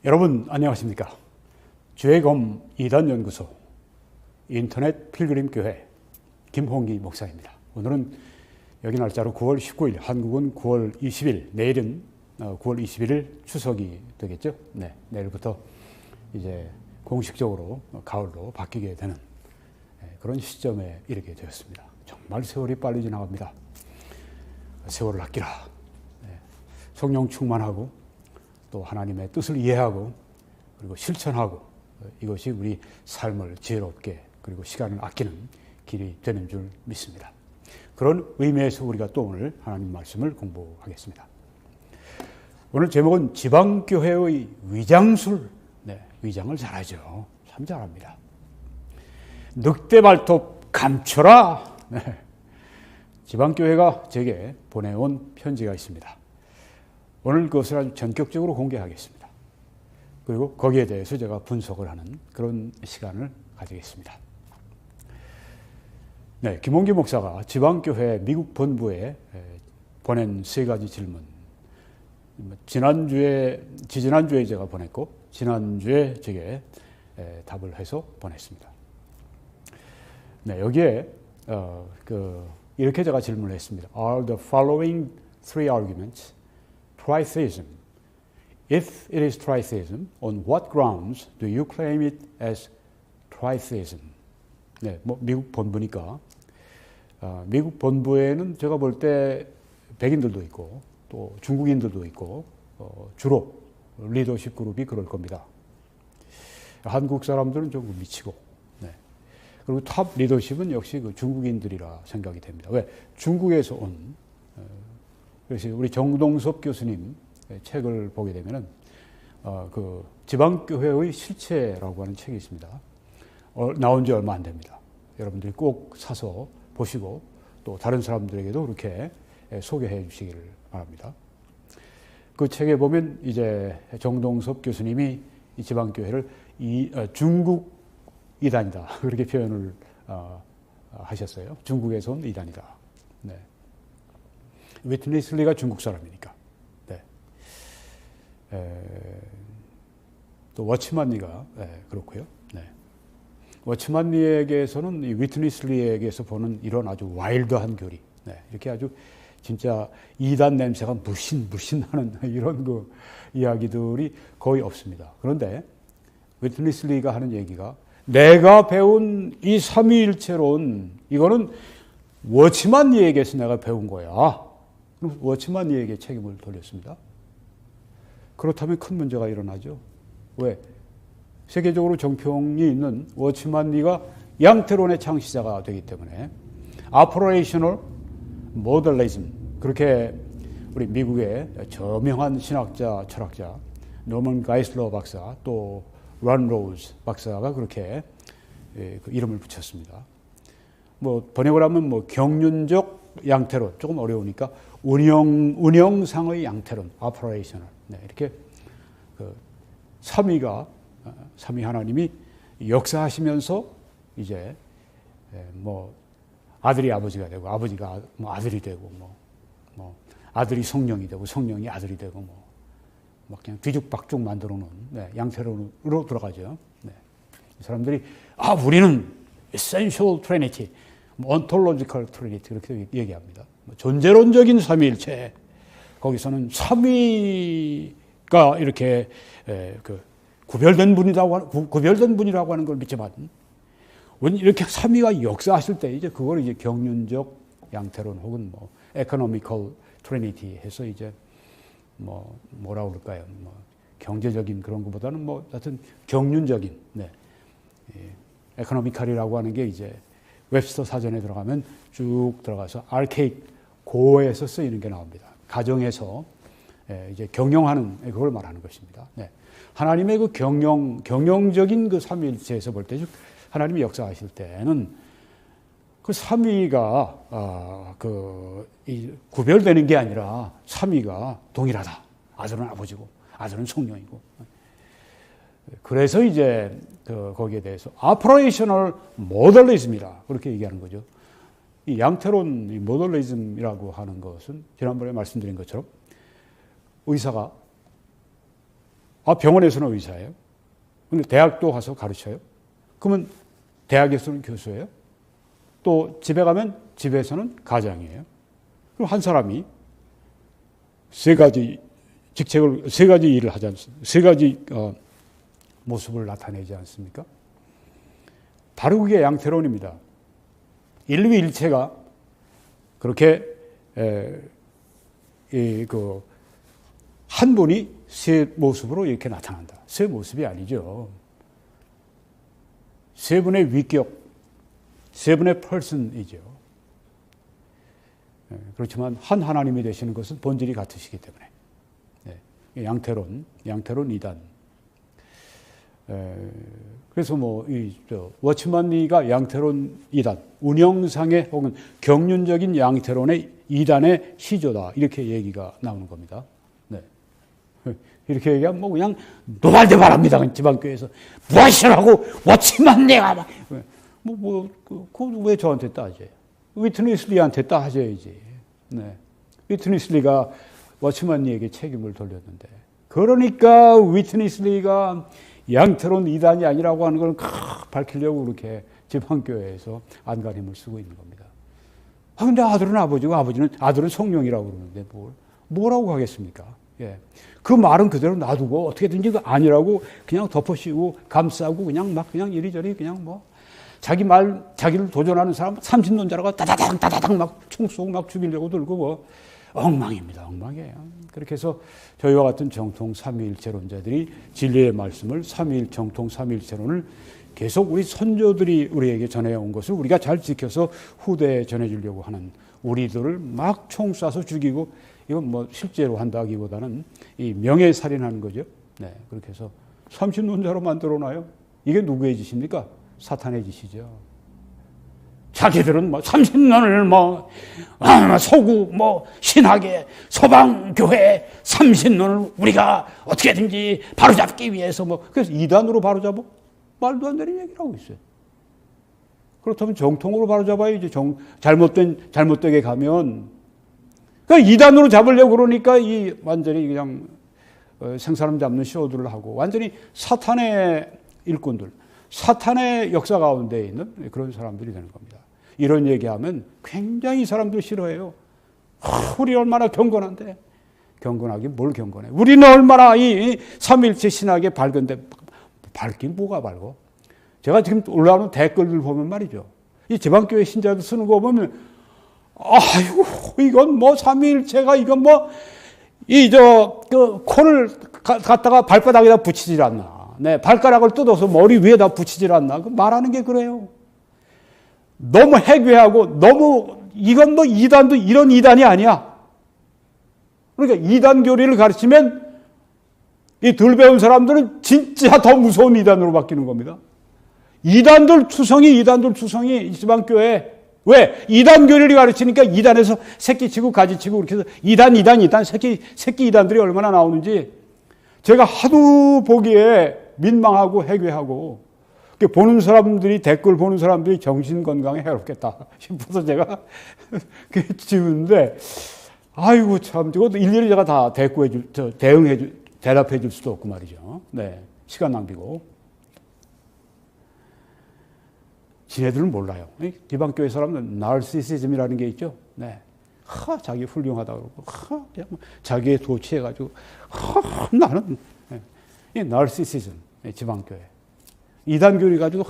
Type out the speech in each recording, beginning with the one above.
여러분 안녕하십니까? 죄검 이단연구소 인터넷 필그림교회 김홍기 목사입니다. 오늘은 여기 날짜로 9월 19일, 한국은 9월 20일, 내일은 9월 21일 추석이 되겠죠? 네, 내일부터 이제 공식적으로 가을로 바뀌게 되는 그런 시점에 이르게 되었습니다. 정말 세월이 빨리 지나갑니다. 세월을 아끼라. 성령 충만하고 또 하나님의 뜻을 이해하고 그리고 실천하고 이것이 우리 삶을 지혜롭게 그리고 시간을 아끼는 길이 되는 줄 믿습니다. 그런 의미에서 우리가 또 오늘 하나님 말씀을 공부하겠습니다. 오늘 제목은 지방교회의 위장술. 위장을 잘하죠. 참 잘합니다. 늑대 발톱 감춰라. 지방교회가 제게 보내온 편지가 있습니다. 오늘 그것을 아주 전격적으로 공개하겠습니다. 그리고 거기에 대해서 제가 분석을 하는 그런 시간을 가지겠습니다. 네, 김홍기 목사가 지방교회 미국 본부에 보낸 세 가지 질문. 지지난주에 제가 보냈고, 지난주에 제게 답을 해서 보냈습니다. 네, 여기에 이렇게 제가 질문을 했습니다. Are the following three arguments tritheism? If it is tritheism, on what grounds do you claim it as tritheism? 네, 미국 본부니까 미국 본부에는 제가 볼 때 백인들도 있고 또 중국인들도 있고 주로 리더십 그룹이 그럴 겁니다. 한국 사람들은 좀 미치고, 그리고 탑 리더십은 역시 그 중국인들이라 생각이 됩니다. 왜? 중국에서 온 그래서 우리 정동섭 교수님 책을 보게 되면은 그 지방교회의 실체라고 하는 책이 있습니다. 나온 지 얼마 안 됩니다. 여러분들이 꼭 사서 보시고 또 다른 사람들에게도 그렇게 소개해 주시기를 바랍니다. 그 책에 보면 이제 정동섭 교수님이 이 지방교회를 중국 이단이다 그렇게 표현을 하셨어요. 중국에서 온 이단이다. 네. 위트니슬리가 중국 사람이니까. 네. 또 워치만리가 그렇고요. 네. 워치만리에게서는 이 위트니슬리에게서 보는 이런 아주 와일드한 교리, 이렇게 아주 진짜 이단 냄새가 물씬하는 이런 그 이야기들이 거의 없습니다. 그런데 위트니슬리가 하는 얘기가 내가 배운 이 삼위일체론 이거는 워치만리에게서 내가 배운 거야. 그럼 워치만리에게 책임을 돌렸습니다. 그렇다면 큰 문제가 일어나죠. 왜? 세계적으로 정평이 있는 워치만리가 양태론의 창시자가 되기 때문에 Operational Modellism, 그렇게 우리 미국의 저명한 신학자, 철학자 노먼 가이슬러 박사 또 런 로즈 박사가 그렇게 그 이름을 붙였습니다. 번역을 하면 경륜적 양태론, 조금 어려우니까 운영상의 양태론, operational. 이렇게 삼위 하나님이 역사하시면서 이제 아들이 아버지가 되고 아버지가 아들이 되고 아들이 성령이 되고 성령이 아들이 되고 그냥 뒤죽박죽 만들어 놓은 양태론으로 들어가죠. 사람들이 우리는 essential trinity, ontological trinity 그렇게 얘기합니다. 존재론적인 삼위일체, 거기서는 삼위가 이렇게 구별된 분이라고 하는 걸 믿지만 이렇게 삼위가 역사하실 때 이제 그걸 이제 경륜적 양태론 혹은 economical trinity 해서 이제 뭐라고 그럴까요? 경제적인 그런 것보다는 하여튼 경륜적인, economical이라고 하는 게 이제 웹스터 사전에 들어가면 쭉 들어가서 archaic 고에서 쓰이는 게 나옵니다. 가정에서 이제 경영하는 그걸 말하는 것입니다. 하나님의 그 경영적인 그 삼위일체에서 볼 때, 즉 하나님이 역사하실 때는 그 삼위가 구별되는 게 아니라 삼위가 동일하다. 아들은 아버지고 아들은 성령이고. 그래서 이제 거기에 대해서 operational modellism이라 그렇게 얘기하는 거죠. 이 양태론, 이 모델리즘이라고 하는 것은 지난번에 말씀드린 것처럼 의사가 아, 병원에서는 의사예요? 근데 대학도 가서 가르쳐요? 그러면 대학에서는 교수예요? 또 집에 가면 집에서는 가장이에요? 그럼 한 사람이 세 가지 직책을, 세 가지 일을 하지 않습니까? 세 가지 모습을 나타내지 않습니까? 바로 그게 양태론입니다. 인류 일체가 그렇게 한 분이 세 모습으로 이렇게 나타난다. 세 모습이 아니죠. 세 분의 위격, 세 분의 펄슨이죠. 그렇지만 한 하나님이 되시는 것은 본질이 같으시기 때문에. 양태론 이단. 그래서 워치만 리가 양태론 이단, 운영상의 혹은 경륜적인 양태론의 이단의 시조다. 이렇게 얘기가 나오는 겁니다. 네. 이렇게 얘기하면 그냥 노발대발합니다. 지방교회에서. 무엇이라고 워치만 리가. 그거 왜 저한테 따져요? 위트니스 리한테 따져야지. 네. 위트니스 리가 워치만 리에게 책임을 돌렸는데. 그러니까 위트니스 리가 양태론 이단이 아니라고 하는 걸 밝히려고 그렇게 지방교회에서 안간힘을 쓰고 있는 겁니다. 근데 아들은 아버지고 아들은 성령이라고 그러는데 뭐라고 하겠습니까? 예. 그 말은 그대로 놔두고 어떻게든지 그 아니라고 그냥 덮어씌우고 감싸고 그냥 이리저리 자기를 도전하는 사람, 삼신론자라고 따다닥 막 총 쏘고 막 죽이려고 들고 엉망입니다. 엉망이에요. 그렇게 해서 저희와 같은 정통 삼위일체론자들이 진리의 말씀을 삼위일 정통 삼위일체론을 계속 우리 선조들이 우리에게 전해온 것을 우리가 잘 지켜서 후대에 전해주려고 하는 우리들을 막 총 쏴서 죽이고 이건 실제로 한다기보다는 이 명예살인하는 거죠. 네, 그렇게 해서 삼신론자로 만들어놔요. 이게 누구의 짓입니까? 사탄의 짓이죠. 자기들은 삼신론을 서구 신학의 서방교회 삼신론을 우리가 어떻게든지 바로잡기 위해서 그래서 이단으로 바로잡아? 말도 안 되는 얘기를 하고 있어요. 그렇다면 정통으로 바로잡아야지. 잘못되게 가면. 그러니까 이단으로 잡으려고 그러니까 완전히 그냥 생사람 잡는 쇼들을 하고 완전히 사탄의 일꾼들, 사탄의 역사 가운데 있는 그런 사람들이 되는 겁니다. 이런 얘기하면 굉장히 사람들 싫어해요. 우리 얼마나 경건한데. 경건하긴 뭘 경건해. 우리는 얼마나 이 삼일체 신학에 밝은데. 밝긴 뭐가 밝고. 제가 지금 올라오는 댓글들 보면 말이죠. 이 지방교회 신자들 쓰는 거 보면 아이고 이건 삼위일체가 이건 코를 갖다가 발바닥에다 붙이질 않나. 네, 발가락을 뜯어서 머리 위에다 붙이질 않나. 말하는 게 그래요. 너무 해괴하고 이건 이단도 이런 이단이 아니야. 그러니까 이단 교리를 가르치면 이 덜 배운 사람들은 진짜 더 무서운 이단으로 바뀌는 겁니다. 이단들 투성이 지방교회. 왜? 이단 교리를 가르치니까 이단에서 새끼치고 가지치고 그렇게 해서 이단, 새끼 이단들이 얼마나 나오는지 제가 하도 보기에 민망하고 해괴하고 보는 사람들이 댓글 보는 사람들이 정신 건강에 해롭겠다 싶어서 제가 지우는데 아이고 참 이것도 일일이 제가 다 대답해 줄 수도 없고 말이죠. 네, 시간 낭비고. 지네들은 몰라요. 지방교회 사람들은 나르시시즘이라는 게 있죠. 네, 자기 훌륭하다 그러고 자기의 도취해가지고 나는 이 나르시시즘 지방교회. 이단교리 가지고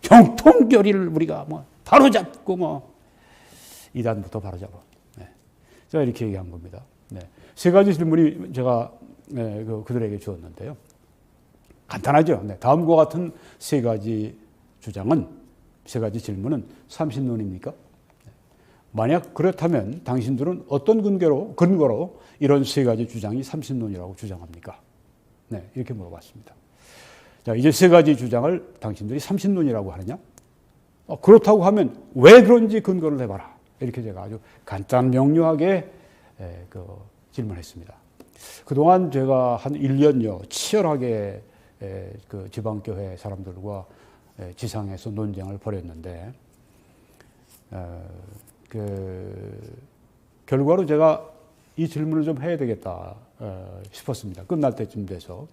정통교리를 우리가 바로잡고 이단부터 바로잡아. 네. 제가 이렇게 얘기한 겁니다. 네. 세 가지 질문이 제가 그들에게 주었는데요. 간단하죠. 네. 다음과 같은 세 가지 질문은 삼신론입니까? 만약 그렇다면 당신들은 어떤 근거로 이런 세 가지 주장이 삼신론이라고 주장합니까? 네, 이렇게 물어봤습니다. 자, 이제 세 가지 주장을 당신들이 삼신론이라고 하느냐? 그렇다고 하면 왜 그런지 근거를 해봐라. 이렇게 제가 아주 간단 명료하게 질문했습니다. 그동안 제가 한 1년여 치열하게 지방교회 사람들과 지상에서 논쟁을 벌였는데 결과로 제가 이 질문을 좀 해야 되겠다 싶었습니다. 끝날 때쯤 돼서.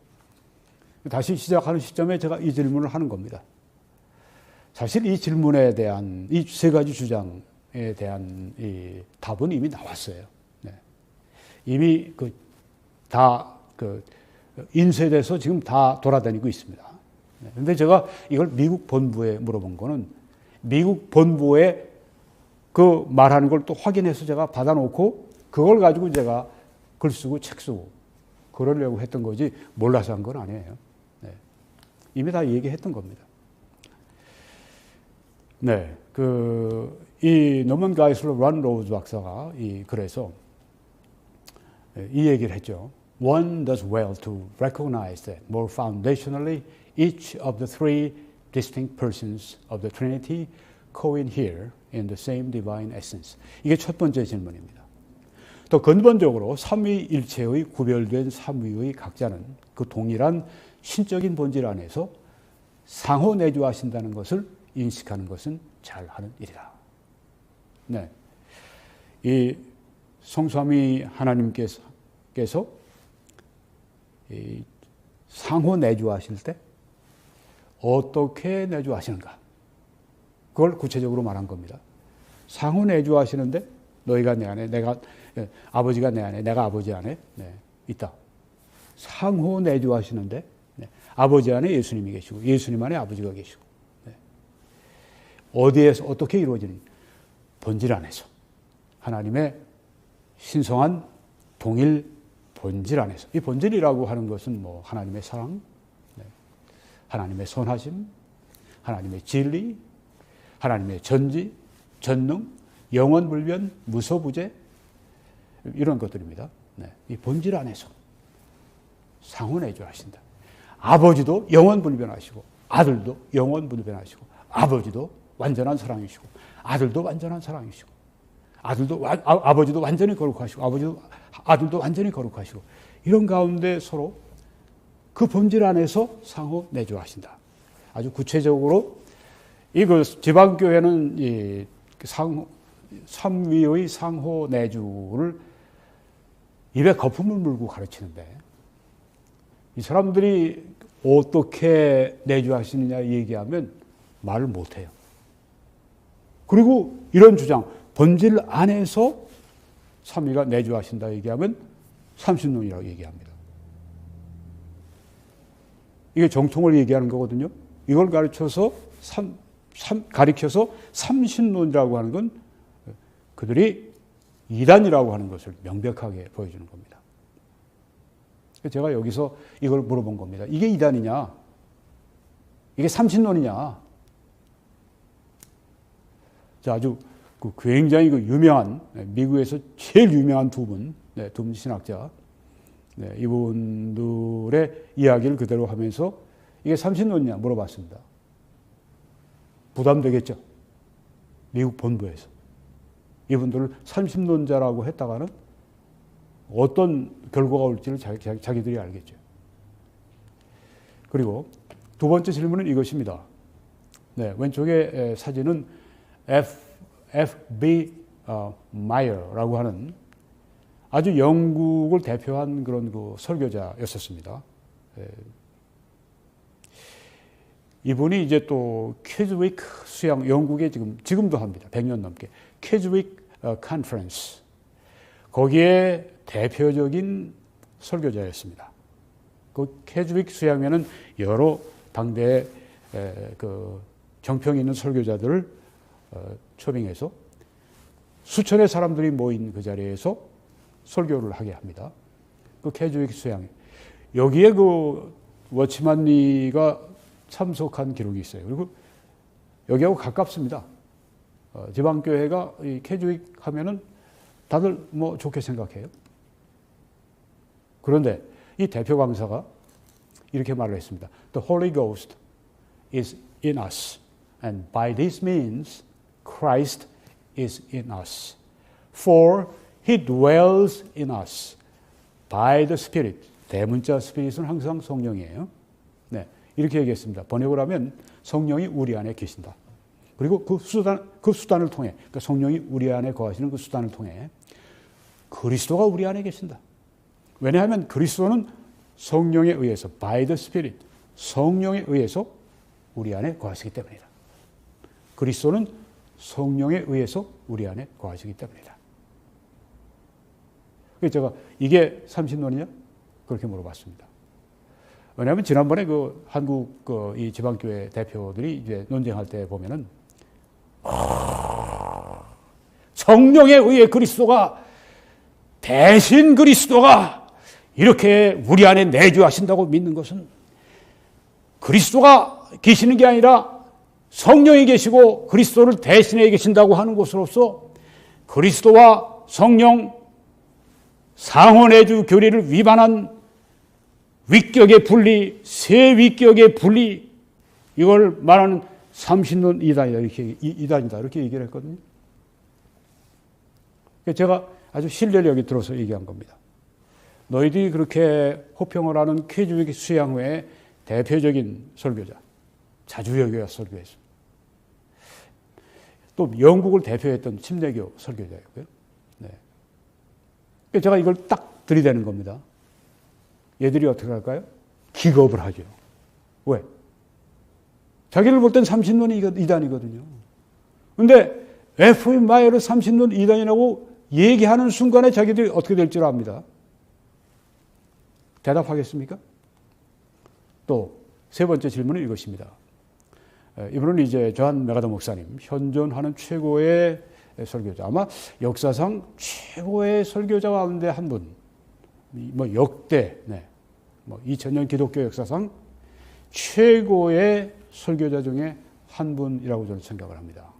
다시 시작하는 시점에 제가 이 질문을 하는 겁니다. 사실 이 질문에 대한 이 세 가지 주장에 대한 이 답은 이미 나왔어요. 네. 이미 인쇄돼서 지금 다 돌아다니고 있습니다. 그런데 제가 이걸 미국 본부에 물어본 거는 미국 본부에 그 말하는 걸 또 확인해서 제가 받아놓고 그걸 가지고 제가 글 쓰고 책 쓰고 그러려고 했던 거지 몰라서 한 건 아니에요. 네. 이미 다 얘기했던 겁니다. 네, 이 노먼 가이슬러 런 로우즈 박사가 이 글에서 이 얘기를 했죠. One does well to recognize that more foundationally each of the three distinct persons of the Trinity cohere in the same divine essence. 이게 첫 번째 질문입니다. 더 근본적으로 삼위일체의 구별된 삼위의 각자는 그 동일한 신적인 본질 안에서 상호 내주하신다는 것을 인식하는 것은 잘하는 일이다. 네, 이 성삼위 하나님께서 이 상호 내주하실 때 어떻게 내주하시는가? 그걸 구체적으로 말한 겁니다. 상호 내주하시는데 너희가 내 안에, 아버지가 내 안에, 내가 아버지 안에 있다. 상호 내주하시는데 아버지 안에 예수님이 계시고 예수님 안에 아버지가 계시고 어디에서 어떻게 이루어지는 본질 안에서 하나님의 신성한 동일 본질 안에서 이 본질이라고 하는 것은 뭐 하나님의 사랑, 하나님의 선하심, 하나님의 진리, 하나님의 전지, 전능, 영원불변, 무소부재 이런 것들입니다. 이 본질 안에서 상호내주하신다. 아버지도 영원불변하시고 아들도 영원불변하시고 아버지도 완전한 사랑이시고 아들도 완전한 사랑이시고 아버지도 완전히 거룩하시고 아들도 완전히 거룩하시고 이런 가운데 서로 그 본질 안에서 상호 내주하신다. 아주 구체적으로 이거 지방교회는 이 삼위의 상호 내주를 입에 거품을 물고 가르치는데 이 사람들이 어떻게 내주하시느냐 얘기하면 말을 못해요. 그리고 이런 주장, 본질 안에서 삼위가 내주하신다 얘기하면 삼신론이라고 얘기합니다. 이게 정통을 얘기하는 거거든요. 이걸 가르쳐서 가리켜서 삼신론이라고 하는 건 그들이 이단이라고 하는 것을 명백하게 보여주는 겁니다. 제가 여기서 이걸 물어본 겁니다. 이게 이단이냐? 이게 삼신론이냐? 자, 아주 굉장히 유명한, 미국에서 제일 유명한 두 분 신학자, 이분들의 이야기를 그대로 하면서 이게 삼신론이냐 물어봤습니다. 부담되겠죠? 미국 본부에서. 이분들을 삼신론자라고 했다가는 어떤 결과가 올지를 자기들이 알겠죠. 그리고 두 번째 질문은 이것입니다. 왼쪽의 사진은 F.B. 마이어라고 하는 아주 영국을 대표한 그런 설교자였었습니다. 이분이 이제 또 캐즈윅 수양, 영국에 지금도 합니다. 100년 넘게. 캐즈윅 컨퍼런스. 거기에 대표적인 설교자였습니다. 그 캐즈윅 수양회는 여러 당대의 정평이 있는 설교자들을 초빙해서 수천의 사람들이 모인 그 자리에서 설교를 하게 합니다. 그 캐즈윅 수양회. 여기에 워치만 리가 참석한 기록이 있어요. 그리고 여기하고 가깝습니다. 지방교회가 이 캐즈윅 하면은 다들 뭐 좋게 생각해요. 그런데 이 대표 강사가 이렇게 말을 했습니다. The Holy Ghost is in us, and by this means Christ is in us. For He dwells in us by the Spirit. 대문자 스피릿은 항상 성령이에요. 이렇게 얘기했습니다. 번역을 하면 성령이 우리 안에 계신다. 그리고 그 수단을 통해, 그러니까 성령이 우리 안에 거하시는 그 수단을 통해 그리스도가 우리 안에 계신다. 왜냐하면 그리스도는 성령에 의해서 by the Spirit, 성령에 의해서 우리 안에 거하시기 때문이다. 그리스도는 성령에 의해서 우리 안에 거하시기 때문이다. 그래서 제가 이게 삼신론이냐? 그렇게 물어봤습니다. 왜냐하면 지난번에 그 한국 이 지방교회 대표들이 이제 논쟁할 때 보면은 성령에 의해 그리스도가 대신 그리스도가 이렇게 우리 안에 내주하신다고 믿는 것은 그리스도가 계시는 게 아니라 성령이 계시고 그리스도를 대신해 계신다고 하는 것으로서 그리스도와 성령 상호내주 교리를 위반한 위격의 분리, 세 위격의 분리, 이걸 말하는 삼신론 이단이다 이렇게 얘기를 했거든요. 제가 아주 신뢰력이 들어서 얘기한 겁니다. 너희들이 그렇게 호평을 하는 쾌주의 수양회의 대표적인 설교자, 자주여교가 설교했습니다. 또 영국을 대표했던 침례교 설교자였고요. 네. 제가 이걸 딱 들이대는 겁니다. 얘들이 어떻게 할까요? 기겁을 하죠. 왜? 자기를 볼 땐 삼신론이 이단이거든요. 그런데 F.M. 마이어를 삼신론 이단이라고 얘기하는 순간에 자기들이 어떻게 될 줄 압니다. 대답하겠습니까? 또 세 번째 질문은 이것입니다. 이분은 이제 존 메가더 목사님, 현존하는 최고의 설교자, 아마 역사상 최고의 설교자 가운데 한 분, 뭐 역대, 네, 뭐 2000년 기독교 역사상 최고의 설교자 중에 한 분이라고 저는 생각을 합니다.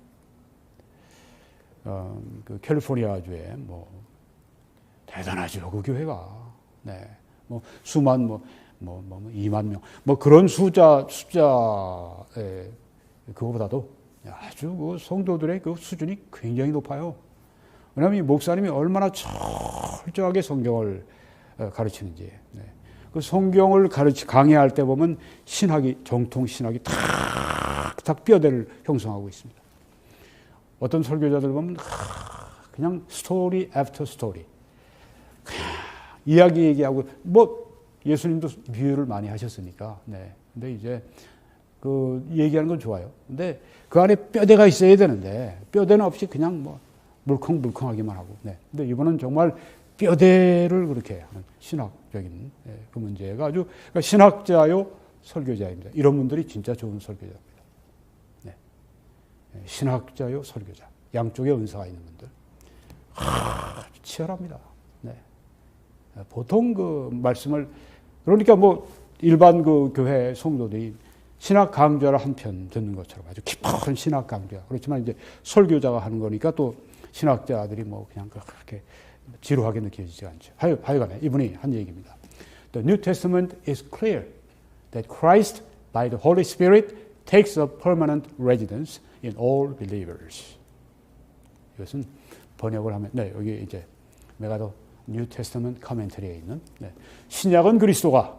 그 캘리포니아주에 뭐 대단하죠, 그 교회가. 네, 뭐 수만 2만 명, 뭐 그런 숫자에 그거보다도 아주 그 성도들의 그 수준이 굉장히 높아요. 왜냐하면 이 목사님이 얼마나 철저하게 성경을 가르치는지. 네. 그 성경을 강의할 때 보면 신학이, 정통 신학이 탁탁 뼈대를 형성하고 있습니다. 어떤 설교자들 보면 그냥 스토리 애프터 스토리. 이야기 얘기하고, 뭐 예수님도 비유를 많이 하셨으니까. 네. 근데 이제 그 얘기하는 건 좋아요. 근데 그 안에 뼈대가 있어야 되는데 뼈대는 없이 그냥 뭐 물컹물컹하기만 하고. 네. 근데 이번은 정말 뼈대를 그렇게 하는 신학적인 그 문제가 아주 그러니까 신학자요 설교자입니다. 이런 분들이 진짜 좋은 설교자입니다. 네. 신학자요 설교자, 양쪽에 은사가 있는 분들 치열합니다. 네. 보통 그 말씀을 그러니까 뭐 일반 그 교회 성도들이 신학 강좌를 한 편 듣는 것처럼 아주 깊은 신학 강좌. 그렇지만 이제 설교자가 하는 거니까 또 신학자들이 뭐 그냥 그렇게 지루하게 느껴지지 않죠. 하여간에 이분이 한 얘기입니다. The New Testament is clear that Christ by the Holy Spirit takes up permanent residence in all believers. 이것은 번역을 하면 네, 여기 이제 메가더 New Testament commentary에 있는 네. 신약은 그리스도가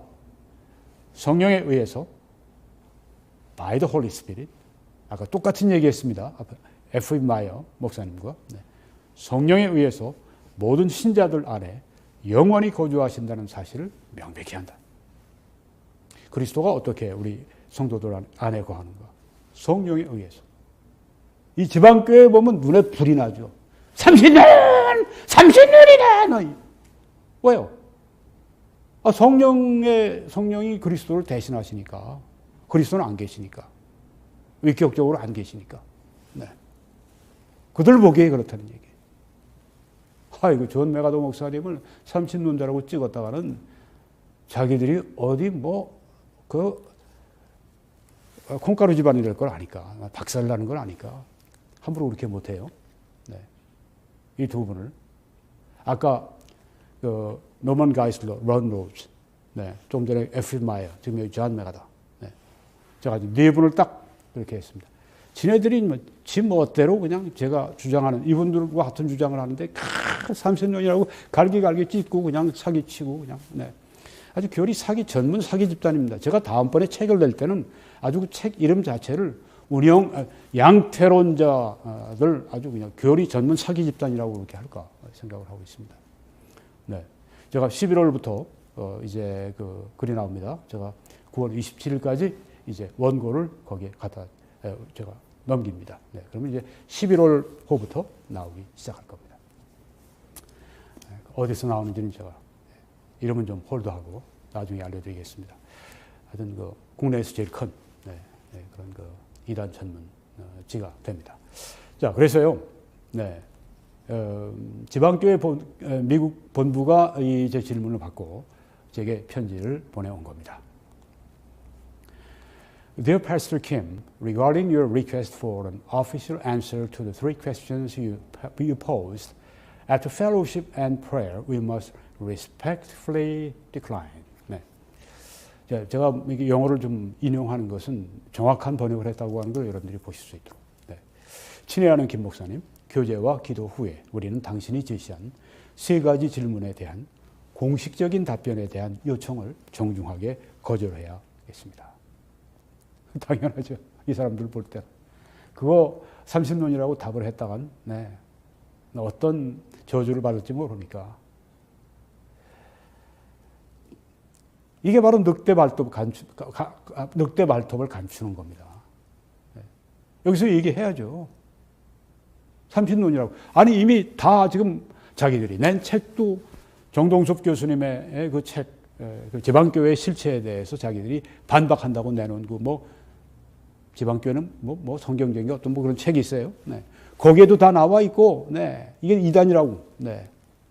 성령에 의해서 by the Holy Spirit 아까 똑같은 얘기했습니다. F.M. 마이어 목사님과 네. 성령에 의해서 모든 신자들 안에 영원히 거주하신다는 사실을 명백히 한다. 그리스도가 어떻게 우리 성도들 안에 거하는가? 성령에 의해서. 이 지방교회에 보면 눈에 불이 나죠. 삼신론이네 너희. 왜요? 성령이 그리스도를 대신하시니까. 그리스도는 안 계시니까. 위격적으로 안 계시니까. 네. 그들 보기에 그렇다는 얘기예요. 아이고, 존 메가더 목사님을 삼신론자라고 찍었다가는 자기들이 어디 콩가루 집안이 될 걸 아니까. 박살 나는 걸 아니까. 함부로 그렇게 못해요. 네. 이 두 분을. 아까, 노먼 가이슬러, 런 로즈. 네. 좀 전에 F.M. 마이어, 지금 여기 존 메가더. 네. 제가 네 분을 딱 이렇게 했습니다. 지네들이 지 멋대로 그냥 제가 주장하는, 이분들과 같은 주장을 하는데, 삼신론이라고 갈기갈기 찢고 그냥 사기치고 그냥, 네. 아주 교리 사기 전문 사기 집단입니다. 제가 다음번에 책을 낼 때는 아주 그 책 이름 자체를 양태론자들 아주 그냥 교리 전문 사기 집단이라고 그렇게 할까 생각을 하고 있습니다. 네. 제가 11월부터 이제 그 글이 나옵니다. 제가 9월 27일까지 이제 원고를 거기에 갖다 제가 넘깁니다. 네. 그러면 이제 11월 호부터 나오기 시작할 겁니다. 어디서 나오는지는 제가 이름은 좀 홀드하고 나중에 알려드리겠습니다. 하여튼 그 국내에서 제일 큰 그런 그 이단 전문지가 됩니다. 자, 그래서요, 지방교회 미국 본부가 이 제 질문을 받고 제게 편지를 보내온 겁니다. Dear Pastor Kim, regarding your request for an official answer to the three questions you posed, at the fellowship and prayer, we must respectfully decline. 네. 제가 영어를 좀 인용하는 것은 정확한 번역을 했다고 하는 걸 여러분들이 보실 수 있도록. 네. 친애하는 김 목사님, 교제와 기도 후에 우리는 당신이 제시한 세 가지 질문에 대한 공식적인 답변에 대한 요청을 정중하게 거절해야겠습니다. 당연하죠. 이 사람들 볼 때. 그거 30년이라고 답을 했다간 어떤 저주를 받을지 모르니까. 이게 바로 늑대 발톱을 감추는 겁니다. 여기서 얘기해야죠. 30년이라고. 아니 이미 다 지금 자기들이 낸 책도 정동섭 교수님의 그 책, 그 지방교회 실체에 대해서 자기들이 반박한다고 내놓은 그 지방교회는 성경적인 어떤 그런 책이 있어요. 네. 거기에도 다 나와 있고, 이게 이단이라고.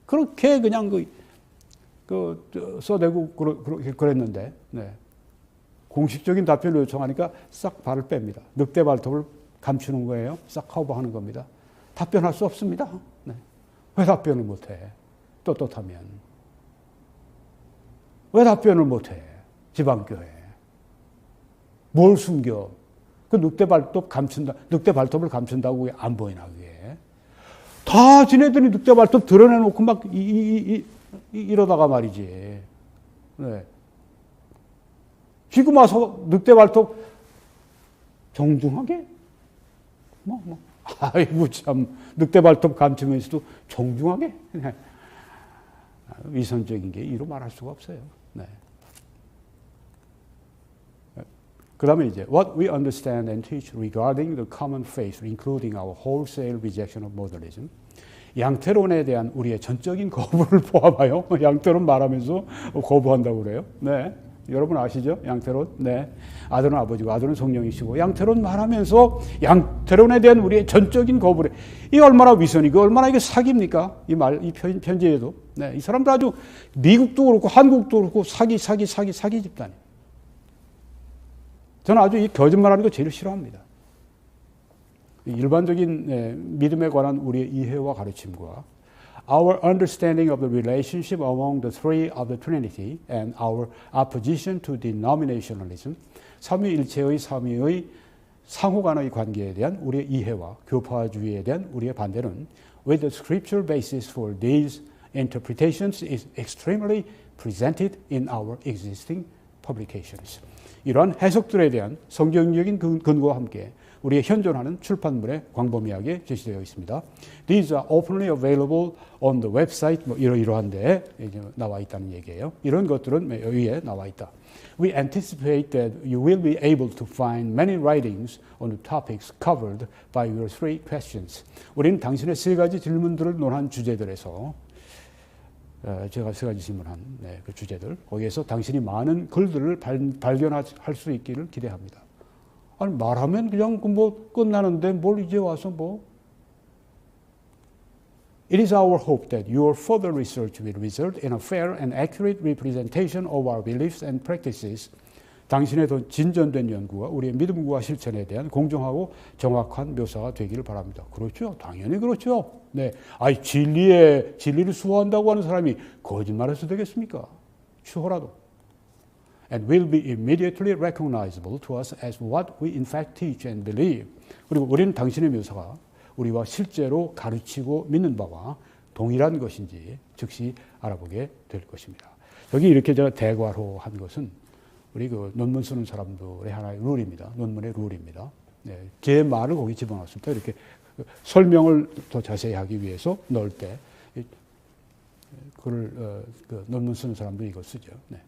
그렇게 그냥 써대고 그랬는데, 공식적인 답변을 요청하니까 싹 발을 뺍니다. 늑대 발톱을 감추는 거예요. 싹 커버하는 겁니다. 답변할 수 없습니다. 왜 답변을 못해? 떳떳하면. 왜 답변을 못해? 지방교회. 뭘 숨겨? 그 늑대 발톱을 감춘다고 안 보이나, 그게. 다 지네들이 늑대 발톱 드러내놓고 막 이러다가 말이지. 지금 와서 늑대 발톱 정중하게? 아이고, 참. 늑대 발톱 감추면서도 정중하게? 위선적인 게 이로 말할 수가 없어요. 그 다음에 이제 what we understand and teach regarding the common faith, including our wholesale rejection of modernism. 양태론에 대한 우리의 전적인 거부를 포함하여 양태론 말하면서 거부한다고 그래요. 여러분 아시죠? 양태론. 아들은 아버지고 아들은 성령이시고 양태론 말하면서 양태론에 대한 우리의 전적인 거부를. 이 얼마나 위선이고 얼마나 이게 사기입니까? 이 편지에도. 이 사람들 아주 미국도 그렇고 한국도 그렇고 사기 집단이에요. 저는 아주 이 거짓말하는 거 제일 싫어합니다. 일반적인 믿음에 관한 우리의 이해와 가르침과 our understanding of the relationship among the three of the Trinity and our opposition to denominationalism, 삼위일체의 삼위의 상호간의 관계에 대한 우리의 이해와 교파주의에 대한 우리의 반대는 with the scriptural basis for these interpretations is extremely presented in our existing publications. 이러한 해석들에 대한 성경적인 근거와 함께 우리의 현존하는 출판물에 광범위하게 제시되어 있습니다. These are openly available on the website. 이러한데 나와 있다는 얘기예요. 이런 것들은 여기에 나와 있다. We anticipate that you will be able to find many writings on the topics covered by your three questions. 우리는 당신의 세 가지 질문들을 논한 주제들에서 제가 세 가지 질문한 그 주제들, 거기에서 당신이 많은 글들을 발견할 수 있기를 기대합니다. 아니, 말하면 그냥 끝나는데 뭘 이제 와서 It is our hope that your further research will result in a fair and accurate representation of our beliefs and practices. 당신의 더 진전된 연구가 우리의 믿음과 실천에 대한 공정하고 정확한 묘사가 되기를 바랍니다. 그렇죠. 당연히 그렇죠. 진리를 수호한다고 하는 사람이 거짓말해서 되겠습니까? 추호라도. And will be immediately recognizable to us as what we in fact teach and believe. 그리고 우리는 당신의 묘사가 우리와 실제로 가르치고 믿는 바와 동일한 것인지 즉시 알아보게 될 것입니다. 여기 이렇게 제가 대괄호 한 것은 우리 그 논문 쓰는 사람들의 하나의 룰입니다. 논문의 룰입니다. 제 말을 거기 집어넣었습니다. 이렇게 설명을 더 자세히 하기 위해서 넣을 때 글을 논문 쓰는 사람도 이거 쓰죠. 네.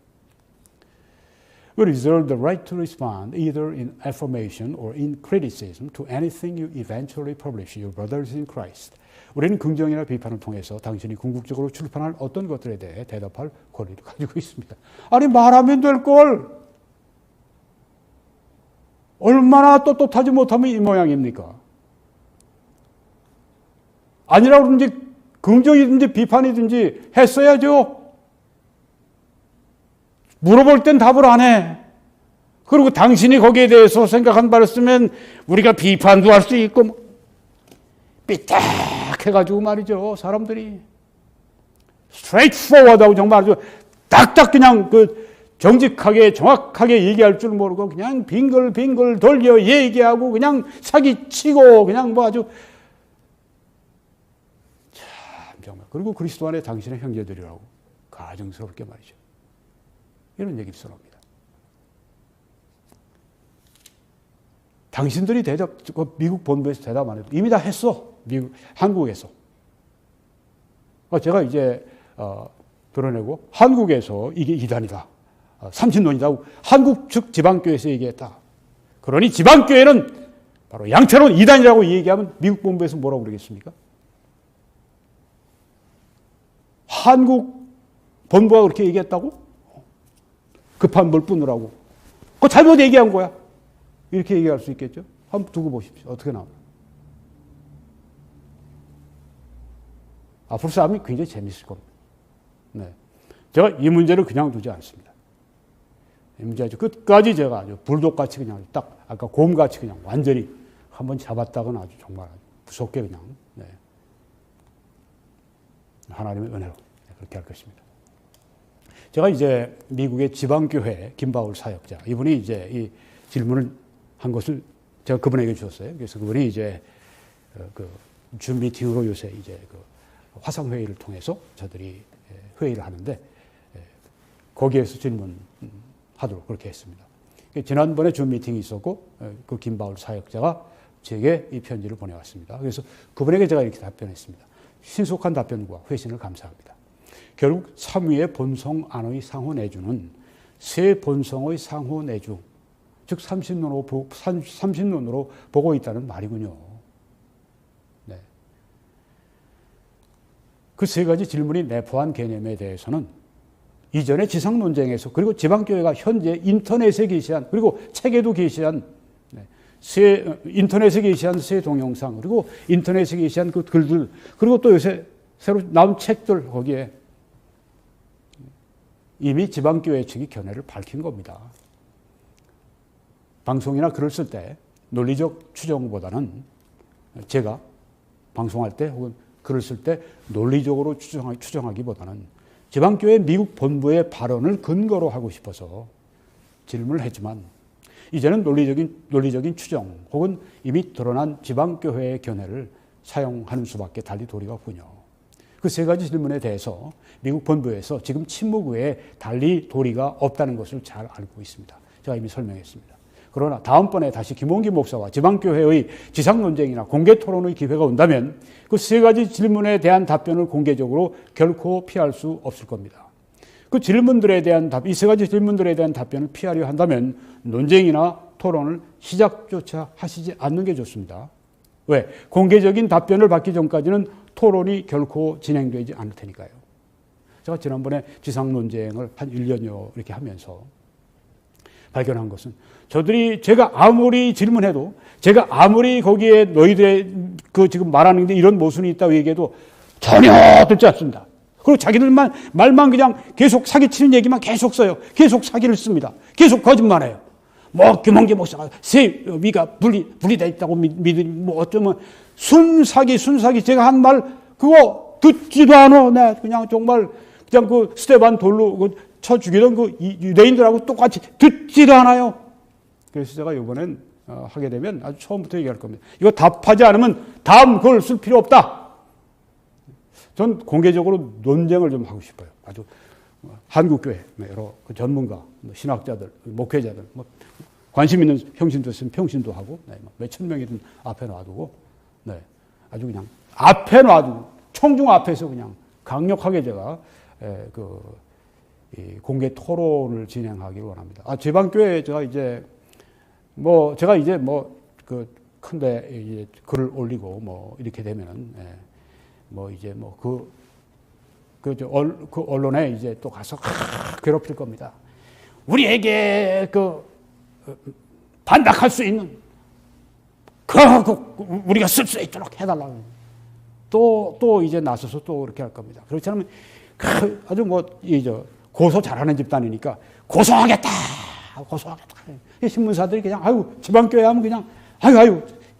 We reserve the right to respond either in affirmation or in criticism to anything you eventually publish, your brothers in Christ. 우리는 긍정이나 비판을 통해서 당신이 궁극적으로 출판할 어떤 것들에 대해 대답할 권리를 가지고 있습니다. 아니 말하면 될 걸 얼마나 떳떳하지 못하면 이 모양입니까? 아니라고 그러는지 긍정이든지 비판이든지 했어야죠. 물어볼 땐 답을 안 해. 그리고 당신이 거기에 대해서 생각한 바를 쓰면 우리가 비판도 할 수 있고 삐딱해가지고 말이죠. 사람들이 straightforward하고 정말 아주 딱딱 그냥 정직하게 정확하게 얘기할 줄 모르고 그냥 빙글빙글 돌려 얘기하고 그냥 사기치고 그냥 뭐 아주 참 정말. 그리고 그리스도 안에 당신의 형제들이라고 가증스럽게 말이죠. 이런 얘기를 써놓습니다. 당신들이 미국 본부에서 대답 안 해도 이미 다 했어. 한국에서. 제가 이제 드러내고 한국에서 이게 이단이다. 삼신론이다. 한국 측 지방교회에서 얘기했다. 그러니 지방교회는 바로 양태로운 이단이라고 얘기하면 미국 본부에서 뭐라고 그러겠습니까? 한국 본부가 그렇게 얘기했다고? 급한 물 뿌느라고. 그거 잘못 얘기한 거야. 이렇게 얘기할 수 있겠죠? 한번 두고 보십시오. 어떻게 나오나. 앞으로 싸움이 굉장히 재밌을 겁니다. 네. 제가 이 문제를 그냥 두지 않습니다. 이 문제 아주 끝까지 제가 아주 불독같이 그냥 딱, 아까 곰같이 그냥 완전히 한번 잡았다가는 아주 정말 무섭게 그냥, 네. 하나님의 은혜로 그렇게 할 것입니다. 제가 이제 미국의 지방교회 김바울 사역자, 이분이 이제 이 질문을 한 것을 제가 그분에게 주었어요. 그래서 그분이 이제 줌 미팅으로 요새 이제 화상회의를 통해서 저들이 회의를 하는데 거기에서 질문하도록 그렇게 했습니다. 지난번에 줌 미팅이 있었고 그 김바울 사역자가 제게 이 편지를 보내왔습니다. 그래서 그분에게 제가 이렇게 답변했습니다. 신속한 답변과 회신을 감사합니다. 결국 삼위의 본성 안의 상호 내주는 세 본성의 상호 내주, 즉 삼신론으로 보고 있다는 말이군요. 네. 그 세 가지 질문이 내포한 개념에 대해서는 이전의 지상 논쟁에서 그리고 지방교회가 현재 인터넷에 게시한 그리고 책에도 게시한 인터넷에 게시한 새 동영상 그리고 인터넷에 게시한 그 글들 그리고 또 요새 새로 나온 책들 거기에 이미 지방교회 측이 견해를 밝힌 겁니다. 방송이나 글을 쓸 때 논리적 추정보다는 제가 방송할 때 혹은 글을 쓸 때 논리적으로 추정하기보다는 지방교회 미국 본부의 발언을 근거로 하고 싶어서 질문을 했지만 이제는 논리적인 추정 혹은 이미 드러난 지방교회의 견해를 사용하는 수밖에 달리 도리가 없군요. 그 세 가지 질문에 대해서 미국 본부에서 지금 침묵 외에 달리 도리가 없다는 것을 잘 알고 있습니다. 제가 이미 설명했습니다. 그러나 다음번에 다시 김원기 목사와 지방교회의 지상 논쟁이나 공개 토론의 기회가 온다면 그 세 가지 질문에 대한 답변을 공개적으로 결코 피할 수 없을 겁니다. 그 질문들에 대한 이 세 가지 질문들에 대한 답변을 피하려 한다면 논쟁이나 토론을 시작조차 하시지 않는 게 좋습니다. 왜? 공개적인 답변을 받기 전까지는 토론이 결코 진행되지 않을 테니까요. 제가 지난번에 지상 논쟁을 한 1년여 이렇게 하면서 발견한 것은 제가 아무리 질문해도 제가 아무리 거기에 너희들의 지금 말하는 게 이런 모순이 있다고 얘기해도 전혀 듣지 않습니다. 그리고 자기들만 말만 그냥 계속 사기치는 얘기만 계속 써요. 계속 사기를 씁니다. 계속 거짓말해요. 김원기 목사가 세 위가 분리되어 있다고 어쩌면 순사기 제가 한 말 그거 듣지도 않아. 네, 그냥 정말 그냥 스테반 돌로 쳐 죽이던 유대인들하고 똑같이 듣지도 않아요. 그래서 제가 이번엔 하게 되면 아주 처음부터 얘기할 겁니다. 이거 답하지 않으면 다음 걸 쓸 필요 없다. 전 공개적으로 논쟁을 좀 하고 싶어요. 아주 한국교회 여러 전문가, 신학자들, 목회자들, 관심 있는 평신도 있으면 평신도 하고 몇천 명이든 앞에 놔두고 아주 그냥 앞에 놔두고 청중 앞에서 그냥 강력하게 제가 이 공개 토론을 진행하기를 원합니다. 지방교회 제가 이제 큰데 이제 글을 올리고 뭐 이렇게 되면은 언론에 이제 또 가서 괴롭힐 겁니다. 우리에게 반박할 수 있는 우리가 쓸 수 있도록 해달라고 또 이제 나서서 또 그렇게 할 겁니다. 그렇지 않으면 아주 고소 잘하는 집단이니까 고소하겠다. 신문사들이 그냥 지방교회 하면 그냥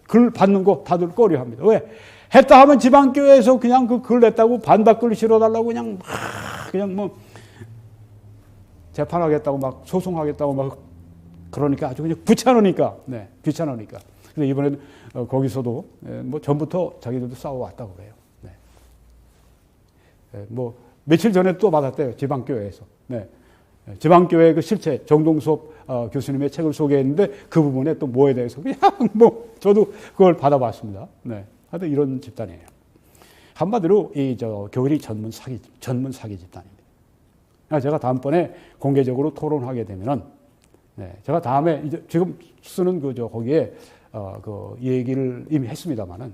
글 받는 거 다들 꺼려합니다. 왜? 했다 하면 지방교회에서 그냥 그 글 냈다고 반박글 실어달라고 그냥 재판하겠다고 막 소송하겠다고 막 그러니까 아주 그냥 귀찮으니까. 근데 이번에는 거기서도 전부터 자기들도 싸워왔다고 그래요. 며칠 전에 또 받았대요. 지방교회에서. 지방교회 그 실체 정동섭 교수님의 책을 소개했는데 그 부분에 또 뭐에 대해서 그냥 저도 그걸 받아봤습니다. 하여튼 이런 집단이에요. 한마디로 교리 전문 사기 집단입니다. 제가 다음번에 공개적으로 토론하게 되면은 제가 다음에 이제 지금 쓰는 거기에 이 얘기를 이미 했습니다만은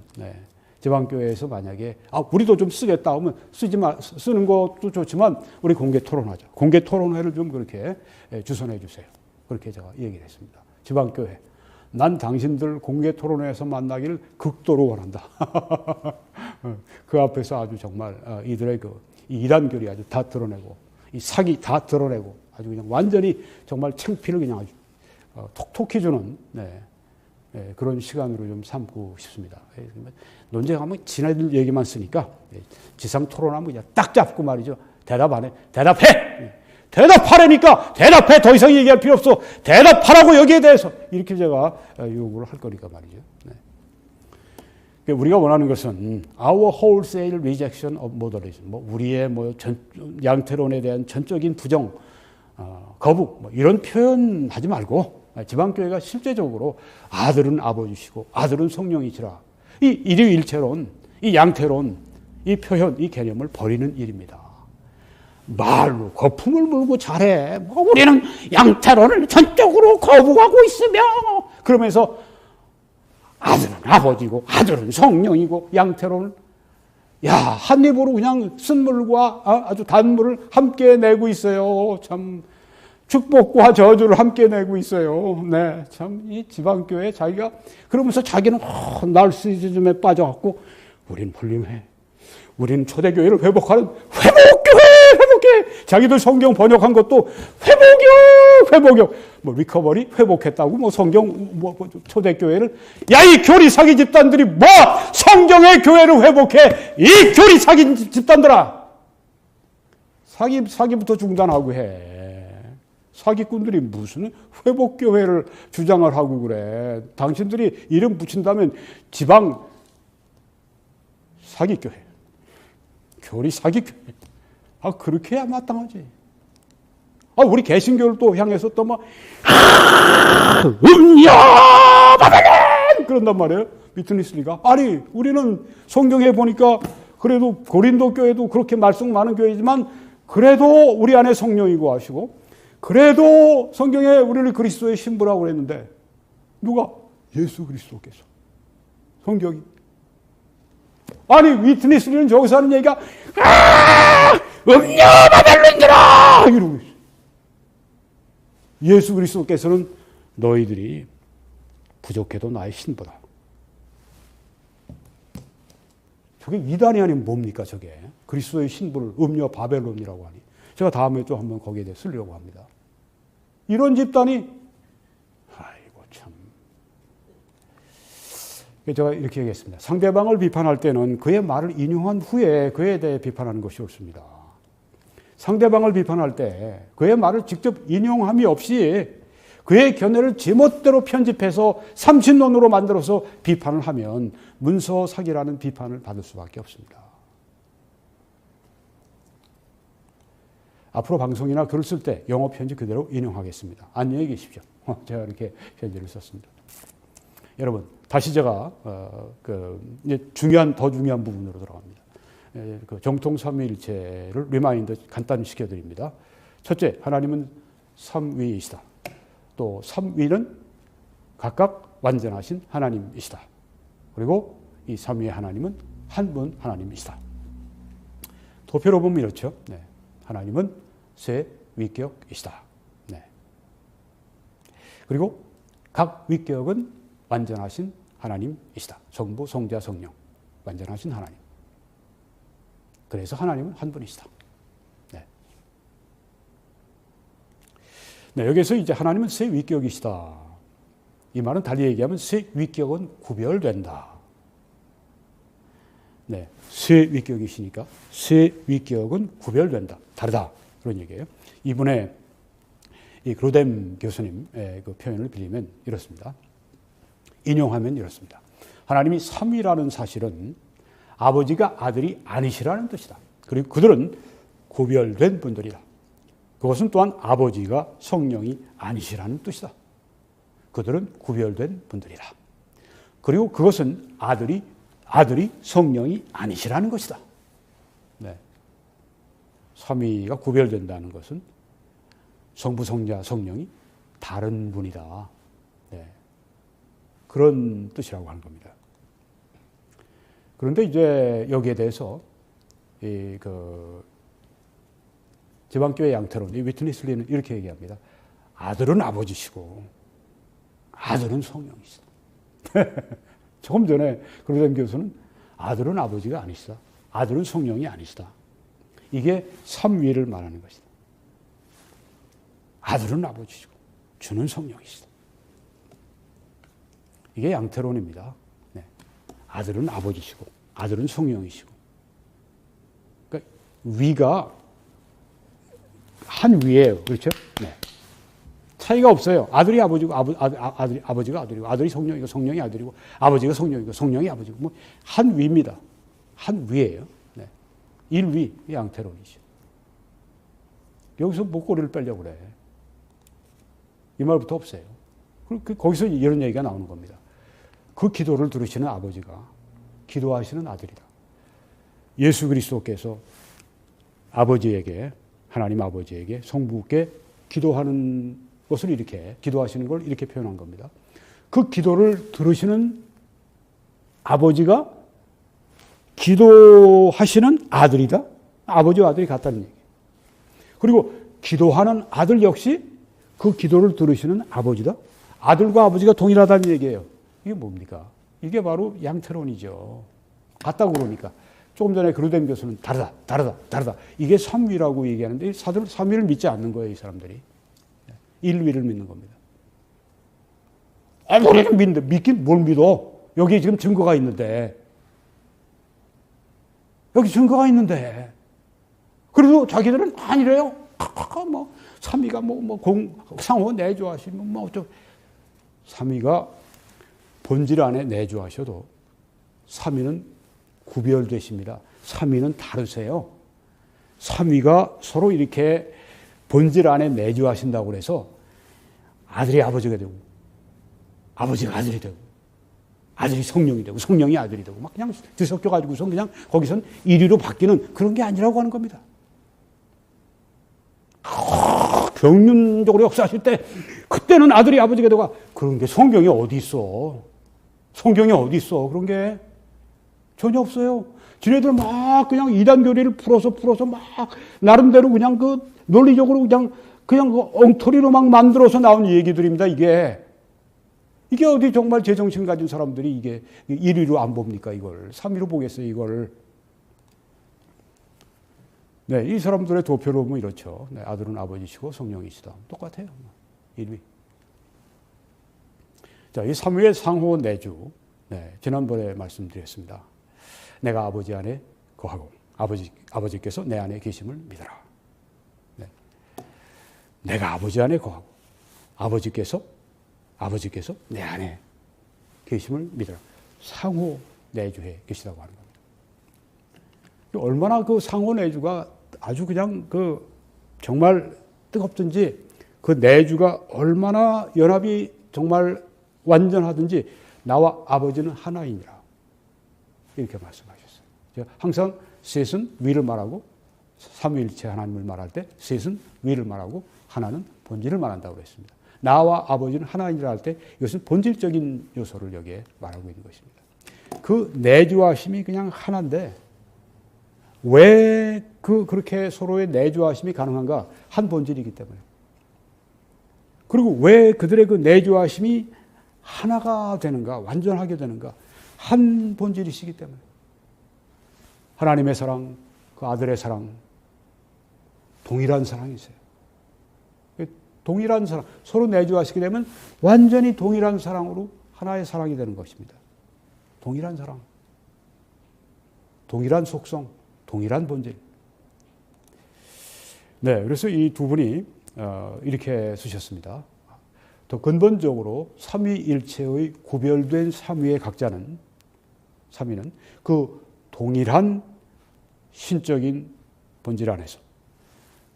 지방교회에서 만약에 우리도 좀 쓰겠다 하면 쓰는 것도 좋지만 우리 공개 토론하자. 공개 토론회를 좀 그렇게 주선해 주세요. 그렇게 제가 얘기를 했습니다. 지방교회. 난 당신들 공개 토론회에서 만나기를 극도로 원한다. 그 앞에서 아주 정말 이들의 이 이단결이 아주 다 드러내고 이 사기 다 드러내고 아주 그냥 완전히 정말 창피를 그냥 아주 톡톡히 주는 그런 시간으로 좀 삼고 싶습니다. 논쟁하면 지네들 얘기만 쓰니까 지상 토론하면 그냥 딱 잡고 말이죠. 대답 안 해. 대답해! 대답하라니까! 대답해! 더 이상 얘기할 필요 없어! 대답하라고 여기에 대해서! 이렇게 제가 요구를 할 거니까 말이죠. 우리가 원하는 것은 our wholesale rejection of modernism. 우리의 양태론에 대한 전적인 부정, 거부, 이런 표현 하지 말고 지방교회가 실제적으로 아들은 아버지시고 아들은 성령이시라. 이 일유일체론, 이 양태론, 이 표현, 이 개념을 버리는 일입니다. 말로 거품을 물고 잘해. 우리는 양태론을 전적으로 거부하고 있으며 그러면서 아들은 아버지고 아들은 성령이고 양태론을 한 입으로 그냥 쓴물과 아주 단물을 함께 내고 있어요. 참 축복과 저주를 함께 내고 있어요. 참 이 지방교회 자기가 그러면서 자기는 나르시즘에 빠져갖고 우린 훌륭해. 우린 초대교회를 회복하는 회복해. 자기들 성경 번역한 것도 회복이요. 리커버리 회복했다고 성경 초대교회를 이 교리 사기 집단들이 성경의 교회를 회복해. 이 교리 사기 집단들아. 사기부터 중단하고 해. 사기꾼들이 무슨 회복교회를 주장을 하고 그래. 당신들이 이름 붙인다면 지방 사기교회, 교리 사기교회. 그렇게 해야 마땅하지. 우리 개신교를 또 향해서 또 바벨론! 그런단 말이에요. 위트니스리가. 우리는 성경에 보니까 그래도 고린도 교회도 그렇게 말씀 많은 교회지만 그래도 우리 안에 성령이고 하시고 그래도 성경에 우리를 그리스도의 신부라고 그랬는데 누가? 예수 그리스도께서. 성경이. 위트니스리는 저기서 하는 얘기가 음녀 바벨론들아! 이러고 있어. 예수 그리스도께서는 너희들이 부족해도 나의 신부다. 저게 이단이 아니면 뭡니까 저게. 그리스도의 신부를 음녀 바벨론이라고 하니. 제가 다음에 또 한번 거기에 대해 쓰려고 합니다. 이런 집단이 참. 제가 이렇게 얘기했습니다. 상대방을 비판할 때는 그의 말을 인용한 후에 그에 대해 비판하는 것이 옳습니다. 상대방을 비판할 때 그의 말을 직접 인용함이 없이 그의 견해를 제멋대로 편집해서 삼신론으로 만들어서 비판을 하면 문서 사기라는 비판을 받을 수밖에 없습니다. 앞으로 방송이나 글을 쓸 때 영어 편지 그대로 인용하겠습니다. 안녕히 계십시오. 제가 이렇게 편지를 썼습니다. 여러분, 다시 제가 이제 더 중요한 부분으로 들어갑니다. 그 정통 삼위일체를 리마인드 간단히 시켜드립니다. 첫째, 하나님은 삼위이시다. 또 삼위는 각각 완전하신 하나님이시다. 그리고 이 삼위의 하나님은 한 분 하나님이시다. 도표로 보면 이렇죠. 네. 하나님은 세 위격이시다. 네. 그리고 각 위격은 완전하신 하나님이시다. 성부, 성자, 성령. 완전하신 하나님. 그래서 하나님은 한 분이시다. 네. 네, 여기서 이제 하나님은 세 위격이시다. 이 말은 달리 얘기하면 세 위격은 구별된다. 네, 세 위격이시니까 세 위격은 구별된다. 다르다. 그런 얘기예요. 이분의 이 그로뎀 교수님의 그 표현을 빌리면 이렇습니다. 인용하면 이렇습니다. 하나님이 삼위라는 사실은 아버지가 아들이 아니시라는 뜻이다. 그리고 그들은 구별된 분들이다. 그것은 또한 아버지가 성령이 아니시라는 뜻이다. 그들은 구별된 분들이다. 그리고 그것은 아들이 성령이 아니시라는 것이다. 네. 삼위가 구별된다는 것은 성부, 성자, 성령이 다른 분이다. 네. 그런 뜻이라고 하는 겁니다. 그런데 이제 여기에 대해서 지방교회 양태론, 위트니스 리는 이렇게 얘기합니다. 아들은 아버지시고 아들은 성령이시다. 조금 전에 그로뎀 교수는 아들은 아버지가 아니시다. 아들은 성령이 아니시다. 이게 삼위를 말하는 것이다. 아들은 아버지시고 주는 성령이시다. 이게 양태론입니다. 네. 아들은 아버지시고 아들은 성령이시고. 그러니까 위가 한 위예요. 그렇죠? 네. 차이가 없어요. 아들이 아버지고 아버지가 아들이고 아들이 성령이고 성령이 아들이고 아버지가 성령이고 성령이 아버지고 뭐 한 위입니다. 한 위예요. 네. 일위 양태론이죠. 여기서 목걸이를 빼려고 그래. 이 말부터 없어요. 거기서 이런 얘기가 나오는 겁니다. 그 기도를 들으시는 아버지가 기도하시는 아들이다. 예수 그리스도께서 아버지에게 하나님 아버지에게 성부께 기도하는 것을 이렇게 기도하시는 걸 이렇게 표현한 겁니다. 그 기도를 들으시는 아버지가 기도하시는 아들이다. 아버지와 아들이 같다는 얘기예요. 그리고 기도하는 아들 역시 그 기도를 들으시는 아버지다. 아들과 아버지가 동일하다는 얘기예요. 이게 뭡니까? 이게 바로 양태론이죠. 같다고 그러니까. 조금 전에 그로뎀 교수는 다르다. 이게 삼위라고 얘기하는데 이 사람들은 삼위를 믿지 않는 거예요, 이 사람들이. 일위를 믿는 겁니다. 우리는 믿는데 믿긴 뭘 믿어? 여기 지금 증거가 있는데. 여기 증거가 있는데. 그래도 자기들은 아니래요. 뭐 삼위가 상호 내조하시면 뭐 어쩌고. 삼위가 본질 안에 내조하셔도 삼위는 구별되십니다. 삼위는 다르세요. 삼위가 서로 이렇게 본질 안에 내주하신다고 해서 아들이 아버지가 되고 아버지가 아들이 되고 아들이 성령이 되고 성령이 아들이 되고 막 그냥 뒤섞여가지고서 그냥 거기선 일위로 바뀌는 그런 게 아니라고 하는 겁니다. 경륜적으로 역사하실 때 그때는 아들이 아버지가 되고 그런 게 성경에 어디 있어? 성경에 어디 있어? 그런 게 전혀 없어요. 지네들 막 그냥 이단 교리를 풀어서 막 나름대로 그냥 그 논리적으로 그냥 그 엉터리로 막 만들어서 나온 얘기들입니다. 이게 어디 정말 제정신 가진 사람들이 이게 1위로 안 봅니까? 이걸 3위로 보겠어요. 이걸. 네, 이 사람들의 도표로 보면 이렇죠. 네, 아들은 아버지시고 성령이시다. 똑같아요. 1위. 자, 이 3위의 상호 내주. 네, 지난번에 말씀드렸습니다. 내가 아버지 안에 거하고 아버지께서 내 안에 계심을 믿어라. 네. 내가 아버지 안에 거하고 아버지께서 내 안에 계심을 믿어라. 상호 내주해 계시다고 하는 겁니다. 얼마나 그 상호 내주가 아주 그냥 그 정말 뜨겁든지 그 내주가 얼마나 연합이 정말 완전하든지 나와 아버지는 하나이니라. 이렇게 말씀하셨어요. 항상 셋은 위를 말하고 삼위일체 하나님을 말할 때 셋은 위를 말하고 하나는 본질을 말한다고 그랬습니다. 나와 아버지는 하나이라 할 때 이것은 본질적인 요소를 여기에 말하고 있는 것입니다. 그 내주하심이 그냥 하나인데 왜 그렇게 서로의 내주하심이 가능한가? 한 본질이기 때문에. 그리고 왜 그들의 그 내주하심이 하나가 되는가? 완전하게 되는가? 한 본질이시기 때문에. 하나님의 사랑, 그 아들의 사랑, 동일한 사랑이세요. 동일한 사랑, 서로 내주하시게 되면 완전히 동일한 사랑으로 하나의 사랑이 되는 것입니다. 동일한 사랑, 동일한 속성, 동일한 본질. 네, 그래서 이 두 분이 이렇게 쓰셨습니다. 더 근본적으로 삼위일체의 구별된 삼위의 각자는, 삼위는 그 동일한 신적인 본질 안에서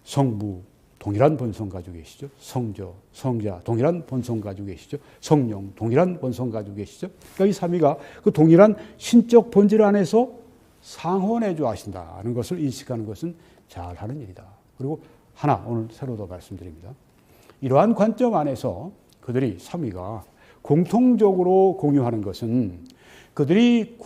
성부, 동일한 본성 가지고 계시죠. 성조, 성자, 동일한 본성 가지고 계시죠. 성령, 동일한 본성 가지고 계시죠. 그러니까 이 삼위가 그 동일한 신적 본질 안에서 상호내주하신다는 것을 인식하는 것은 잘하는 일이다. 그리고 하나, 오늘 새로 더 말씀드립니다. 이러한 관점 안에서 그들이 삼위가 공통적으로 공유하는 것은 그들의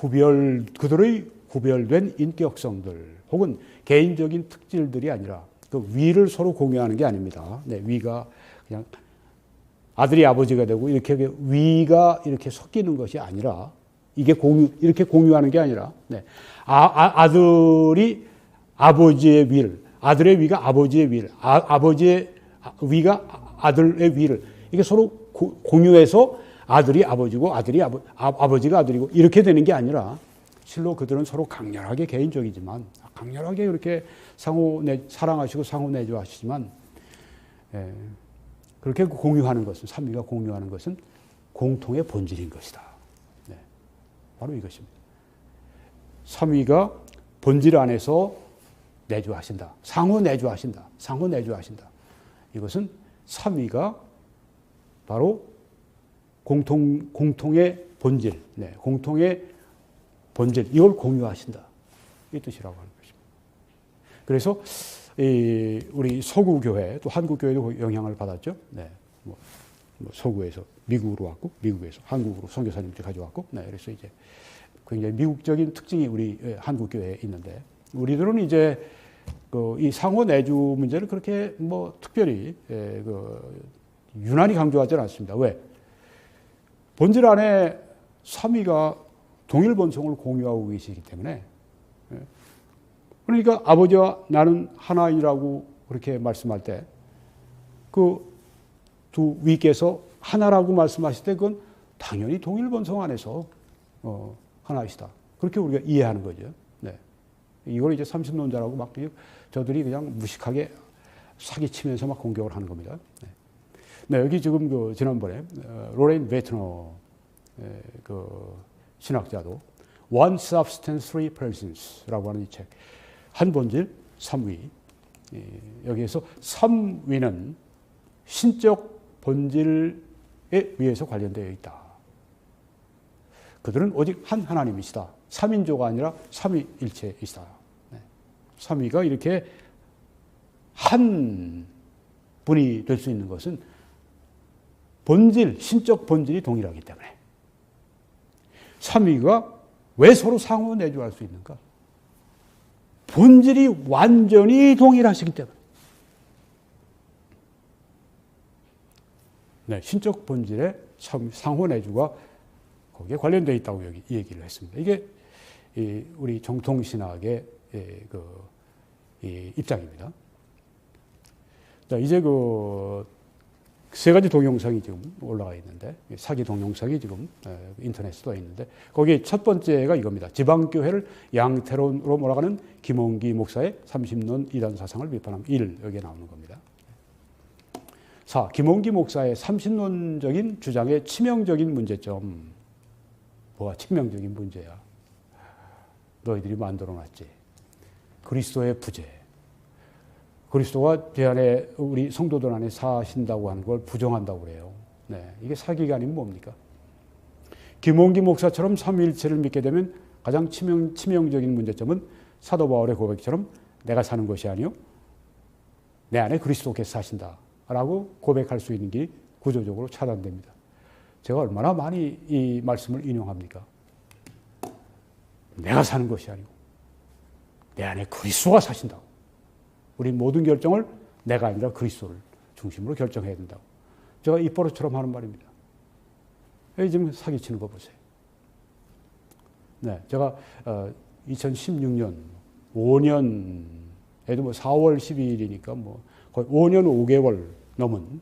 구별된 인격성들 혹은 개인적인 특질들이 아니라 그 위를 서로 공유하는 게 아닙니다. 네, 위가 그냥 아들이 아버지가 되고 이렇게 위가 이렇게 섞이는 것이 아니라 이게 이렇게 공유하는 게 아니라 네, 아들이 아버지의 위를, 아들의 위가 아버지의 위를, 아버지의 위가 아들의 위를 이게 서로 공유해서 아들이 아버지고 아버지가 아들이고 이렇게 되는 게 아니라 실로 그들은 서로 강렬하게 개인적이지만 강렬하게 이렇게 사랑하시고 상호 내주하시지만 그렇게 공유하는 것은 삼위가 공유하는 것은 공통의 본질인 것이다. 네, 바로 이것입니다. 삼위가 본질 안에서 내주하신다. 상호 내주하신다. 상호 내주하신다. 이것은 삼위가 바로 공통의 본질, 네, 공통의 본질, 이걸 공유하신다. 이 뜻이라고 하는 것입니다. 그래서 우리 서구교회, 또 한국교회도 영향을 받았죠. 네, 서구에서 미국으로 왔고, 미국에서 한국으로 선교사님들 가져왔고, 네, 그래서 이제 굉장히 미국적인 특징이 우리 한국교회에 있는데, 우리들은 이제 이 상호 내주 문제를 그렇게 특별히 유난히 강조하지는 않습니다. 왜? 본질 안에 삼위가 동일 본성을 공유하고 계시기 때문에, 그러니까 아버지와 나는 하나이라고 그렇게 말씀할 때 그 두 위께서 하나라고 말씀하실 때 그건 당연히 동일 본성 안에서 하나이시다. 그렇게 우리가 이해하는 거죠. 네. 이걸 이제 삼신론자라고 막 저들이 그냥 무식하게 사기치면서 막 공격을 하는 겁니다. 네. 네, 여기 지금 지난번에 로렌 베트너 신학자도 One Substance, Three Persons라고 하는 이 책, 한 본질, 삼위. 여기에서 삼위는 신적 본질에 의해서 관련되어 있다. 그들은 오직 한 하나님이시다. 삼인조가 아니라 삼위일체이시다. 네. 삼위가 이렇게 한 분이 될 수 있는 것은 본질, 신적 본질이 동일하기 때문에. 삼위가 왜 서로 상호 내주할 수 있는가? 본질이 완전히 동일하시기 때문에. 네, 신적 본질의 상호 내주가 거기에 관련되어 있다고 여기 이 얘기를 했습니다. 이게 우리 정통신학의 이 입장입니다. 자, 이제 세 가지 동영상이 지금 올라가 있는데, 사기 동영상이 지금 인터넷에 떠 있는데, 거기 첫 번째가 이겁니다. 지방교회를 양태론으로 몰아가는 김홍기 목사의 30년 이단 사상을 비판함 1, 여기에 나오는 겁니다. 4. 김홍기 목사의 30년적인 주장의 치명적인 문제점. 뭐가 치명적인 문제야? 너희들이 만들어놨지. 그리스도의 부재. 그리스도가 제 안에, 우리 성도들 안에 사신다고 하는 걸 부정한다고 그래요. 네, 이게 사기가 아니면 뭡니까? 김홍기 목사처럼 삼위일체를 믿게 되면 가장 치명적인 문제점은 사도 바울의 고백처럼 내가 사는 것이 아니요 내 안에 그리스도께서 사신다라고 고백할 수 있는 길이 구조적으로 차단됩니다. 제가 얼마나 많이 이 말씀을 인용합니까? 내가 사는 것이 아니고 내 안에 그리스도가 사신다고. 우리 모든 결정을 내가 아니라 그리스도를 중심으로 결정해야 된다고. 제가 입버릇처럼 하는 말입니다. 여기 지금 사기치는 거 보세요. 네, 제가 2016년 5년에도 뭐 4월 12일이니까 뭐 거의 5년 5개월 넘은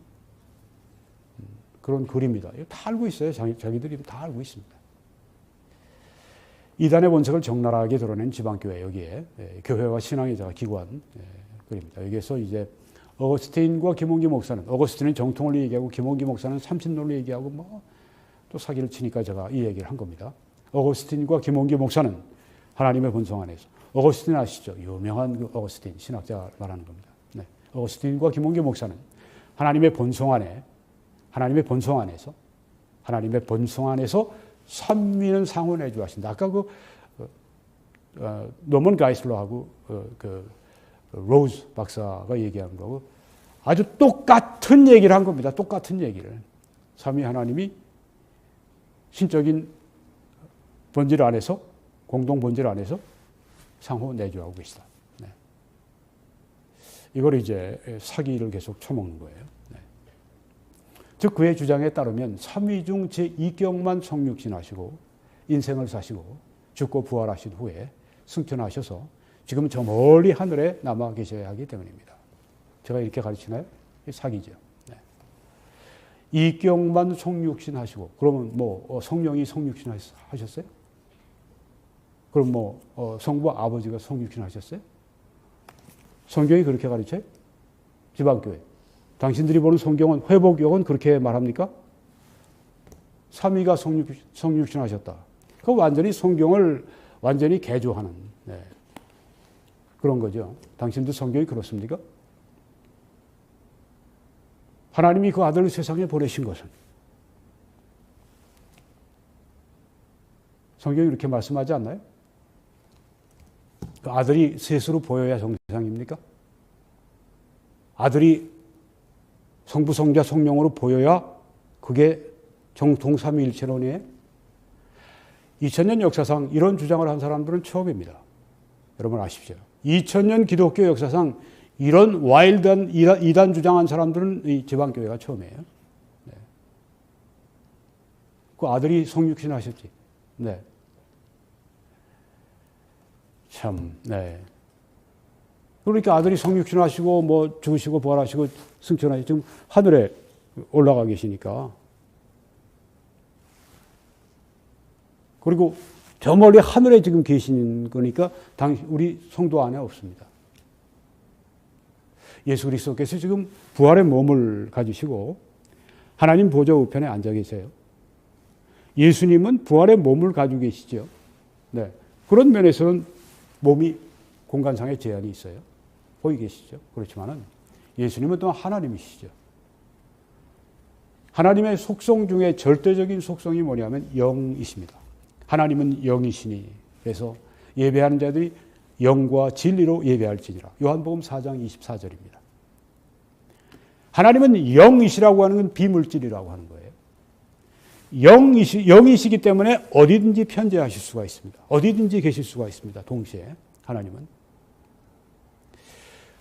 그런 글입니다. 다 알고 있어요. 자기들이 다 알고 있습니다. 이단의 본색을 적나라하게 드러낸 지방교회 여기에 교회와 신앙의 자가 기고한 글입니다. 여기에서 이제 어거스틴과 김홍기 목사는 어거스틴은 정통을 얘기하고 김홍기 목사는 삼신론을 얘기하고 뭐 또 사기를 치니까 제가 이 얘기를 한 겁니다. 어거스틴과 김홍기 목사는 하나님의 본성 안에서 어거스틴 아시죠? 유명한 그 어거스틴 신학자 말하는 겁니다. 네. 어거스틴과 김홍기 목사는 하나님의 본성 안에서 선미는 상호 내주하신다. 아까 노먼 가이슬러하고 로즈 박사가 얘기한 거고 아주 똑같은 얘기를 한 겁니다. 똑같은 얘기를. 삼위 하나님이 신적인 본질 안에서 공동 본질 안에서 상호 내주하고 계시다. 네. 이걸 이제 사기를 계속 쳐먹는 거예요. 네. 즉 그의 주장에 따르면 삼위 중 제2경만 성육신하시고 인생을 사시고 죽고 부활하신 후에 승천하셔서 지금 저 멀리 하늘에 남아 계셔야 하기 때문입니다. 제가 이렇게 가르치나요? 사기죠. 네. 이경만 성육신하시고 그러면 뭐 성령이 성육신하셨어요? 그럼 뭐 성부 아버지가 성육신하셨어요? 성경이 그렇게 가르쳐요? 지방교회. 당신들이 보는 성경은 회복역은 그렇게 말합니까? 삼위가 성육신하셨다. 그 완전히 성경을 완전히 개조하는 그런 거죠. 당신들 성경이 그렇습니까? 하나님이 그 아들을 세상에 보내신 것은 성경이 이렇게 말씀하지 않나요? 그 아들이 셋으로 보여야 정상입니까? 아들이 성부, 성자, 성령으로 보여야 그게 정통삼위일체론이에요. 2000년 역사상 이런 주장을 한 사람들은 처음입니다. 여러분 아십시오. 2000년 기독교 역사상 이런 와일드한 이단 주장한 사람들은 이 지방교회가 처음이에요. 네. 그 아들이 성육신 하셨지. 네. 참, 네. 그러니까 아들이 성육신 하시고, 뭐, 죽으시고, 부활하시고, 승천하시고, 지금 하늘에 올라가 계시니까. 그리고 저 멀리 하늘에 지금 계신 거니까, 우리 성도 안에 없습니다. 예수 그리스도께서 지금 부활의 몸을 가지시고, 하나님 보좌 우편에 앉아 계세요. 예수님은 부활의 몸을 가지고 계시죠. 네. 그런 면에서는 몸이 공간상의 제한이 있어요. 거기 계시죠. 그렇지만은 예수님은 또한 하나님이시죠. 하나님의 속성 중에 절대적인 속성이 뭐냐면 영이십니다. 하나님은 영이시니 그래서 예배하는 자들이 영과 진리로 예배할지니라. 요한복음 4장 24절입니다. 하나님은 영이시라고 하는 건 비물질이라고 하는 거예요. 영이시기 때문에 어디든지 편재하실 수가 있습니다. 어디든지 계실 수가 있습니다. 동시에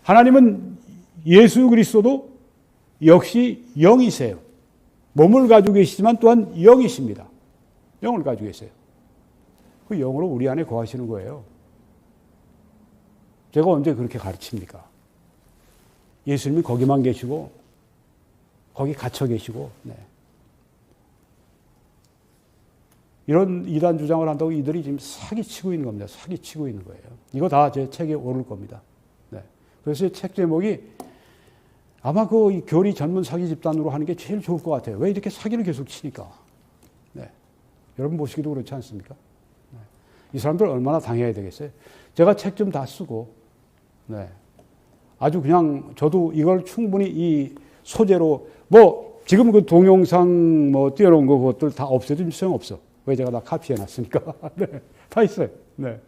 하나님은 예수 그리스도도 역시 영이세요. 몸을 가지고 계시지만 또한 영이십니다. 영을 가지고 계세요. 그 영으로 우리 안에 거하시는 거예요. 제가 언제 그렇게 가르칩니까? 예수님이 거기만 계시고 거기 갇혀 계시고 이런 이단 주장을 한다고 이들이 지금 사기치고 있는 겁니다. 사기치고 있는 거예요. 이거 다 제 책에 오를 겁니다. 네. 그래서 책 제목이 아마 그 교리 전문 사기 집단으로 하는 게 제일 좋을 것 같아요. 왜 이렇게 사기를 계속 치니까. 네. 여러분 보시기도 그렇지 않습니까? 네. 이 사람들 얼마나 당해야 되겠어요? 제가 책 좀 다 쓰고, 네. 아주 그냥 저도 이걸 충분히 이 소재로, 뭐, 지금 그 동영상 뭐 띄워놓은 거 그것들 다 없애도 소용없어. 왜 제가 다 카피해놨으니까. 네, 다 있어요. 네.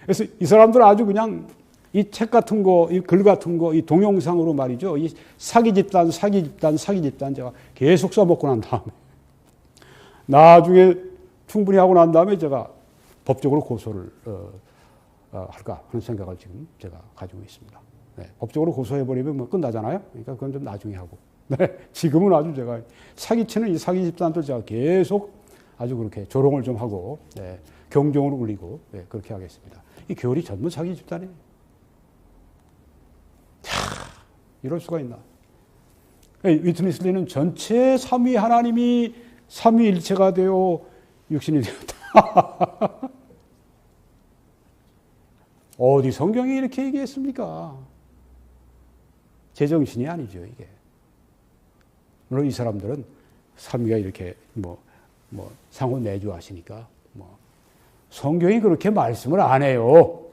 그래서 이 사람들은 아주 그냥 이 책 같은 거, 이 글 같은 거, 이 동영상으로 말이죠. 이 사기 집단 제가 계속 써먹고 난 다음에 나중에 충분히 하고 난 다음에 제가 법적으로 고소를 할까 하는 생각을 지금 제가 가지고 있습니다. 네, 법적으로 고소해버리면 뭐 끝나잖아요. 그러니까 그건 좀 나중에 하고. 네, 지금은 아주 제가 사기치는 이 사기 집단들 제가 계속 아주 그렇게 조롱을 좀 하고, 네, 경종을 울리고, 네, 그렇게 하겠습니다. 이 교리 전문 사기 집단이에요. 이럴 수가 있나. 위트니스 리는 전체 삼위 하나님이 삼위일체가 되어 육신이 되었다. 어디 성경이 이렇게 얘기했습니까? 제정신이 아니죠, 이게. 물론 이 사람들은 삼위가 이렇게 상호 내주하시니까 성경이 그렇게 말씀을 안 해요.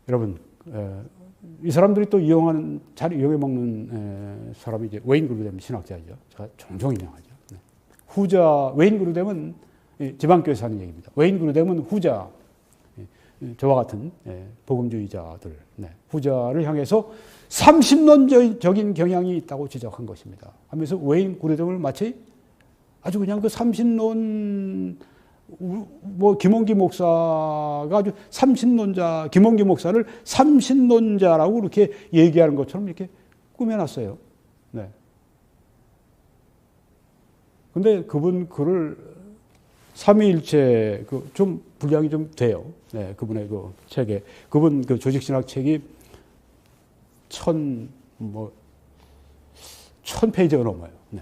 여러분, 이 사람들이 또 잘 이용해 먹는 사람이 이제 웨인 그루뎀 신학자죠. 제가 종종 인용하죠. 후자, 웨인 그루뎀은 지방교회에서 하는 얘기입니다. 웨인 그루뎀은 후자, 저와 같은 복음주의자들, 후자를 향해서 30논적인 경향이 있다고 지적한 것입니다. 하면서 웨인 그루뎀을 마치 아주 그냥 그 30논, 김원기 목사가 아주 삼신론자, 김원기 목사를 삼신론자라고 이렇게 얘기하는 것처럼 이렇게 꾸며놨어요. 네. 근데 그분 글을 삼위일체 좀 분량이 좀 돼요. 네, 그분의 그 책에 그분 그 조직신학 책이 1000페이지가 넘어요. 네.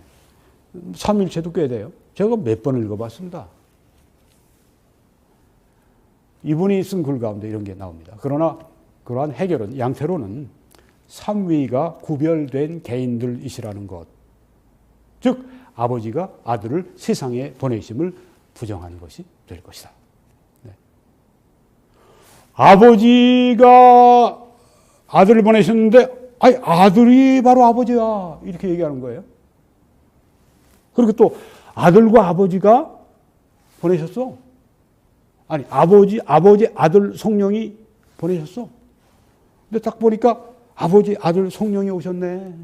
삼위일체도 꽤 돼요. 제가 몇 번을 읽어봤습니다. 이분이 쓴 글 가운데 이런 게 나옵니다. 그러나 그러한 해결은 양태로는 삼위가 구별된 개인들이시라는 것, 즉 아버지가 아들을 세상에 보내심을 부정하는 것이 될 것이다. 네. 아버지가 아들을 보내셨는데 아들이 바로 아버지야 이렇게 얘기하는 거예요. 그리고 또 아들과 아버지가 보내셨어. 아니, 아버지, 아들, 성령이 보내셨어. 근데 딱 보니까 아버지, 아들, 성령이 오셨네.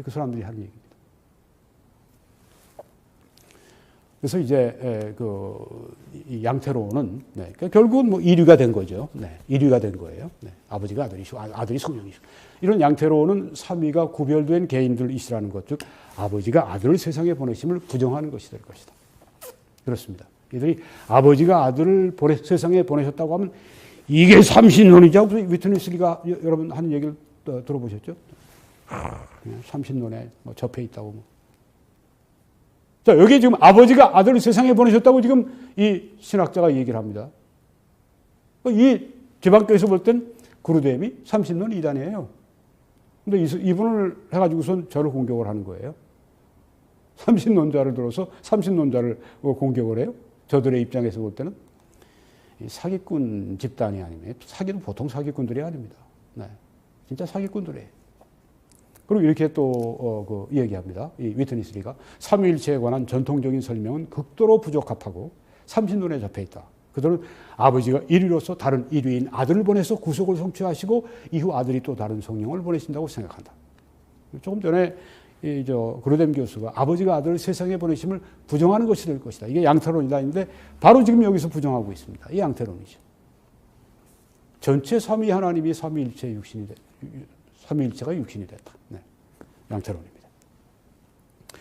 그 사람들이 하는 얘기입니다. 그래서 이제 이 양태로는 그러니까 결국은 이류가 된 거죠. 이류가 된 거예요. 아버지가 아들이시고 아들이 성령이시고 이런 양태로는 삼위가 구별된 개인들이시라는 것, 즉 아버지가 아들을 세상에 보내심을 부정하는 것이 될 것이다. 그렇습니다. 이들이 아버지가 아들을 세상에 보내셨다고 하면 이게 삼신론이죠. 위트니스리가 여러분 하는 얘기를 들어보셨죠? 삼신론에 접해 있다고. 자, 여기 지금 아버지가 아들을 세상에 보내셨다고 지금 이 신학자가 얘기를 합니다. 이 지방교에서 볼 땐 그루뎀이 삼신론 이단이에요. 근데 이분을 해가지고선 저를 공격을 하는 거예요. 삼신론자를 들어서 삼신론자를 공격을 해요. 저들의 입장에서 볼 때는 사기꾼 집단이 아니면 사기는 보통 사기꾼들이 아닙니다. 네, 진짜 사기꾼들이에요. 그리고 이렇게 또 얘기합니다. 이 위트니스리가 삼위일체에 관한 전통적인 설명은 극도로 부적합하고 삼신론에 접해 있다. 그들은 아버지가 일위로서 다른 일위인 아들을 보내서 구속을 성취하시고 이후 아들이 또 다른 성령을 보내신다고 생각한다. 조금 전에 그루뎀 교수가 아버지가 아들을 세상에 보내심을 부정하는 것이 될 것이다. 이게 양태론이다 했는데 바로 지금 여기서 부정하고 있습니다. 이 양태론이죠. 전체 삼위 하나님이 삼위일체가 육신이 됐다. 네. 양태론입니다.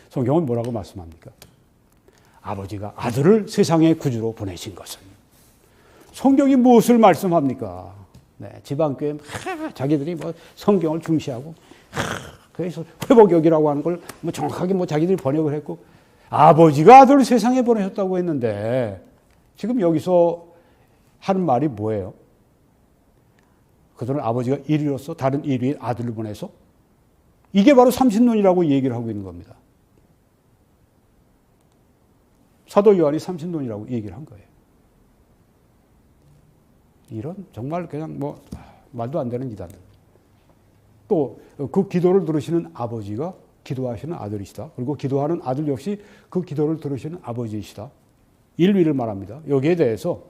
성경은 뭐라고 말씀합니까? 아버지가 아들을 세상의 구주로 보내신 것은. 성경이 무엇을 말씀합니까? 네. 지방교회 자기들이 성경을 중시하고 그래서 회복역이라고 하는 걸 정확하게 자기들이 번역을 했고 아버지가 아들을 세상에 보내셨다고 했는데 지금 여기서 하는 말이 뭐예요? 그들은 아버지가 일위로서 다른 일위인 아들을 보내서 이게 바로 삼신론이라고 얘기를 하고 있는 겁니다. 사도 요한이 삼신론이라고 얘기를 한 거예요. 이런 정말 그냥 말도 안 되는 이단들. 또 그 기도를 들으시는 아버지가 기도하시는 아들이시다. 그리고 기도하는 아들 역시 그 기도를 들으시는 아버지이시다. 일위를 말합니다. 여기에 대해서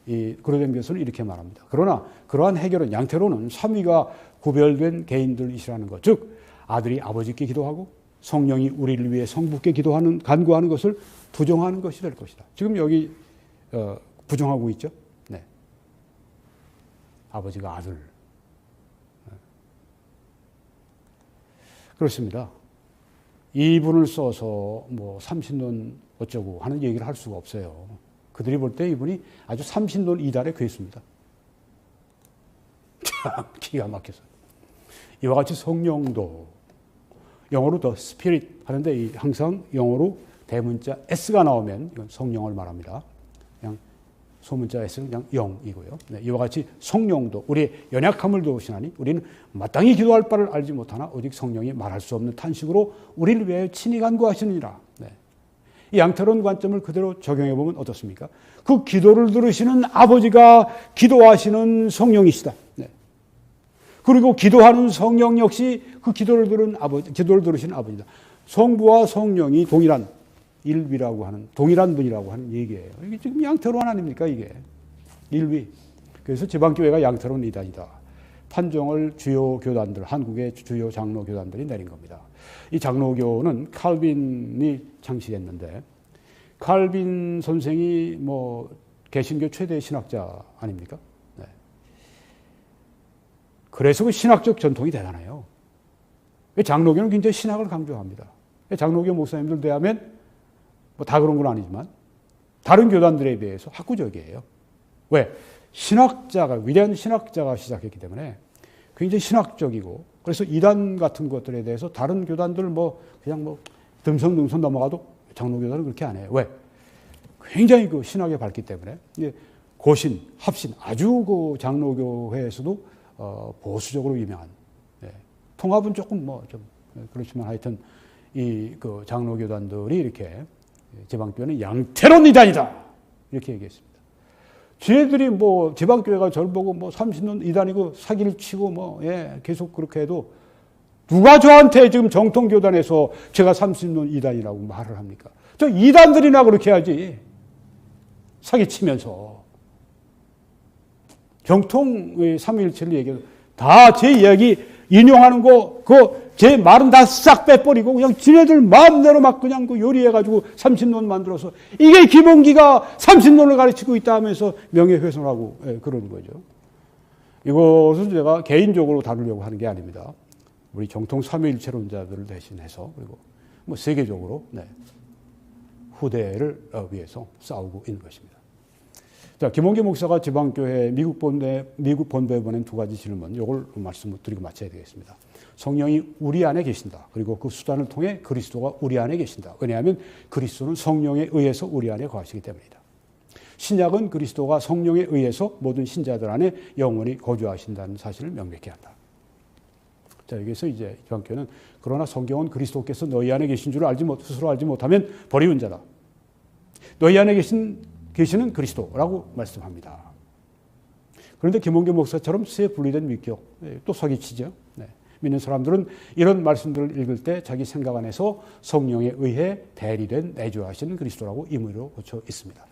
이 그로덴 교수는 이렇게 말합니다. 그러나 그러한 해결은 양태로는 삼위가 구별된 개인들이시라는 것, 즉 아들이 아버지께 기도하고 성령이 우리를 위해 성부께 기도하는 간구하는 것을 부정하는 것이 될 것이다. 지금 여기 부정하고 있죠. 네. 아버지가 아들. 그렇습니다. 이분을 써서 뭐 삼신론 어쩌고 하는 얘기를 할 수가 없어요. 그들이 볼 때 이분이 아주 삼신론 이달의 괴수입니다. 참 기가 막혀서. 이와 같이 성령도 영어로 the spirit 하는데 항상 영어로 대문자 s가 나오면 이건 성령을 말합니다. 그냥 소문자 s는 그냥 영이고요. 네, 이와 같이 성령도 우리의 연약함을 도우시나니 우리는 마땅히 기도할 바를 알지 못하나 오직 성령이 말할 수 없는 탄식으로 우리를 위하여 친히 간구하시느니라. 네. 이 양태론 관점을 그대로 적용해 보면 어떻습니까? 그 기도를 들으시는 아버지가 기도하시는 성령이시다. 네. 그리고 기도하는 성령 역시 그 기도를 들으시는 아버지다. 성부와 성령이 동일한 일위라고 하는, 동일한 분이라고 하는 얘기예요. 이게 지금 양태론 아닙니까, 이게? 일위. 그래서 지방교회가 양태론 이단이다. 판정을 주요 교단들, 한국의 주요 장로 교단들이 내린 겁니다. 이 장로교는 칼빈이 창시했는데, 칼빈 선생이 뭐, 개신교 최대 신학자 아닙니까? 네. 그래서 그 신학적 전통이 대단해요. 장로교는 굉장히 신학을 강조합니다. 장로교 목사님들 대하면 뭐 다 그런 건 아니지만 다른 교단들에 비해서 학구적이에요. 왜? 신학자가, 위대한 신학자가 시작했기 때문에 굉장히 신학적이고, 그래서 이단 같은 것들에 대해서 다른 교단들 뭐 그냥 뭐 듬성듬성 넘어가도 장로교단은 그렇게 안 해요. 왜? 굉장히 그 신학에 밝기 때문에 고신, 합신, 아주 그 장로교회에서도 보수적으로 유명한. 통합은 조금 뭐 좀 그렇지만 하여튼 이 그 장로교단들이 이렇게 지방교회는 양태론 이단이다 이렇게 얘기했습니다. 쟤들이 뭐 지방교회가 저를 보고 뭐 삼신론 이단이고 사기를 치고 뭐 계속 그렇게 해도 누가 저한테 지금 정통교단에서 제가 삼신론 이단이라고 말을 합니까? 저 이단들이나 그렇게 해야지. 사기 치면서 정통 삼위일체를 얘기해서 다 제 이야기 인용하는 거, 제 말은 다 싹 빼버리고 그냥 지네들 마음대로 막 그냥 그 요리해가지고 삼신론 만들어서 이게 김홍기가 삼신론을 가르치고 있다 하면서 명예훼손하고 그러는 거죠. 이것은 제가 개인적으로 다루려고 하는 게 아닙니다. 우리 정통 삼위일체론자들을 대신해서 그리고 뭐 세계적으로 후대를 위해서 싸우고 있는 것입니다. 자, 김홍기 목사가 지방교회 미국 본부에 보낸 두 가지 질문, 이걸 말씀을 드리고 마쳐야 되겠습니다. 성령이 우리 안에 계신다. 그리고 그 수단을 통해 그리스도가 우리 안에 계신다. 왜냐하면 그리스도는 성령에 의해서 우리 안에 거하시기 때문이다. 신약은 그리스도가 성령에 의해서 모든 신자들 안에 영원히 거주하신다는 사실을 명백히 한다. 자, 여기서 이제 지방교회는 그러나 성경은 그리스도께서 너희 안에 계신 줄 스스로 알지 못하면 버리운 자다. 너희 안에 계시는 그리스도라고 말씀합니다. 그런데 김홍기 목사처럼 새 분리된 위격, 또 사기치죠. 믿는 사람들은 이런 말씀들을 읽을 때 자기 생각 안에서 성령에 의해 대리된 내주하시는 그리스도라고 임의로 고쳐 있습니다.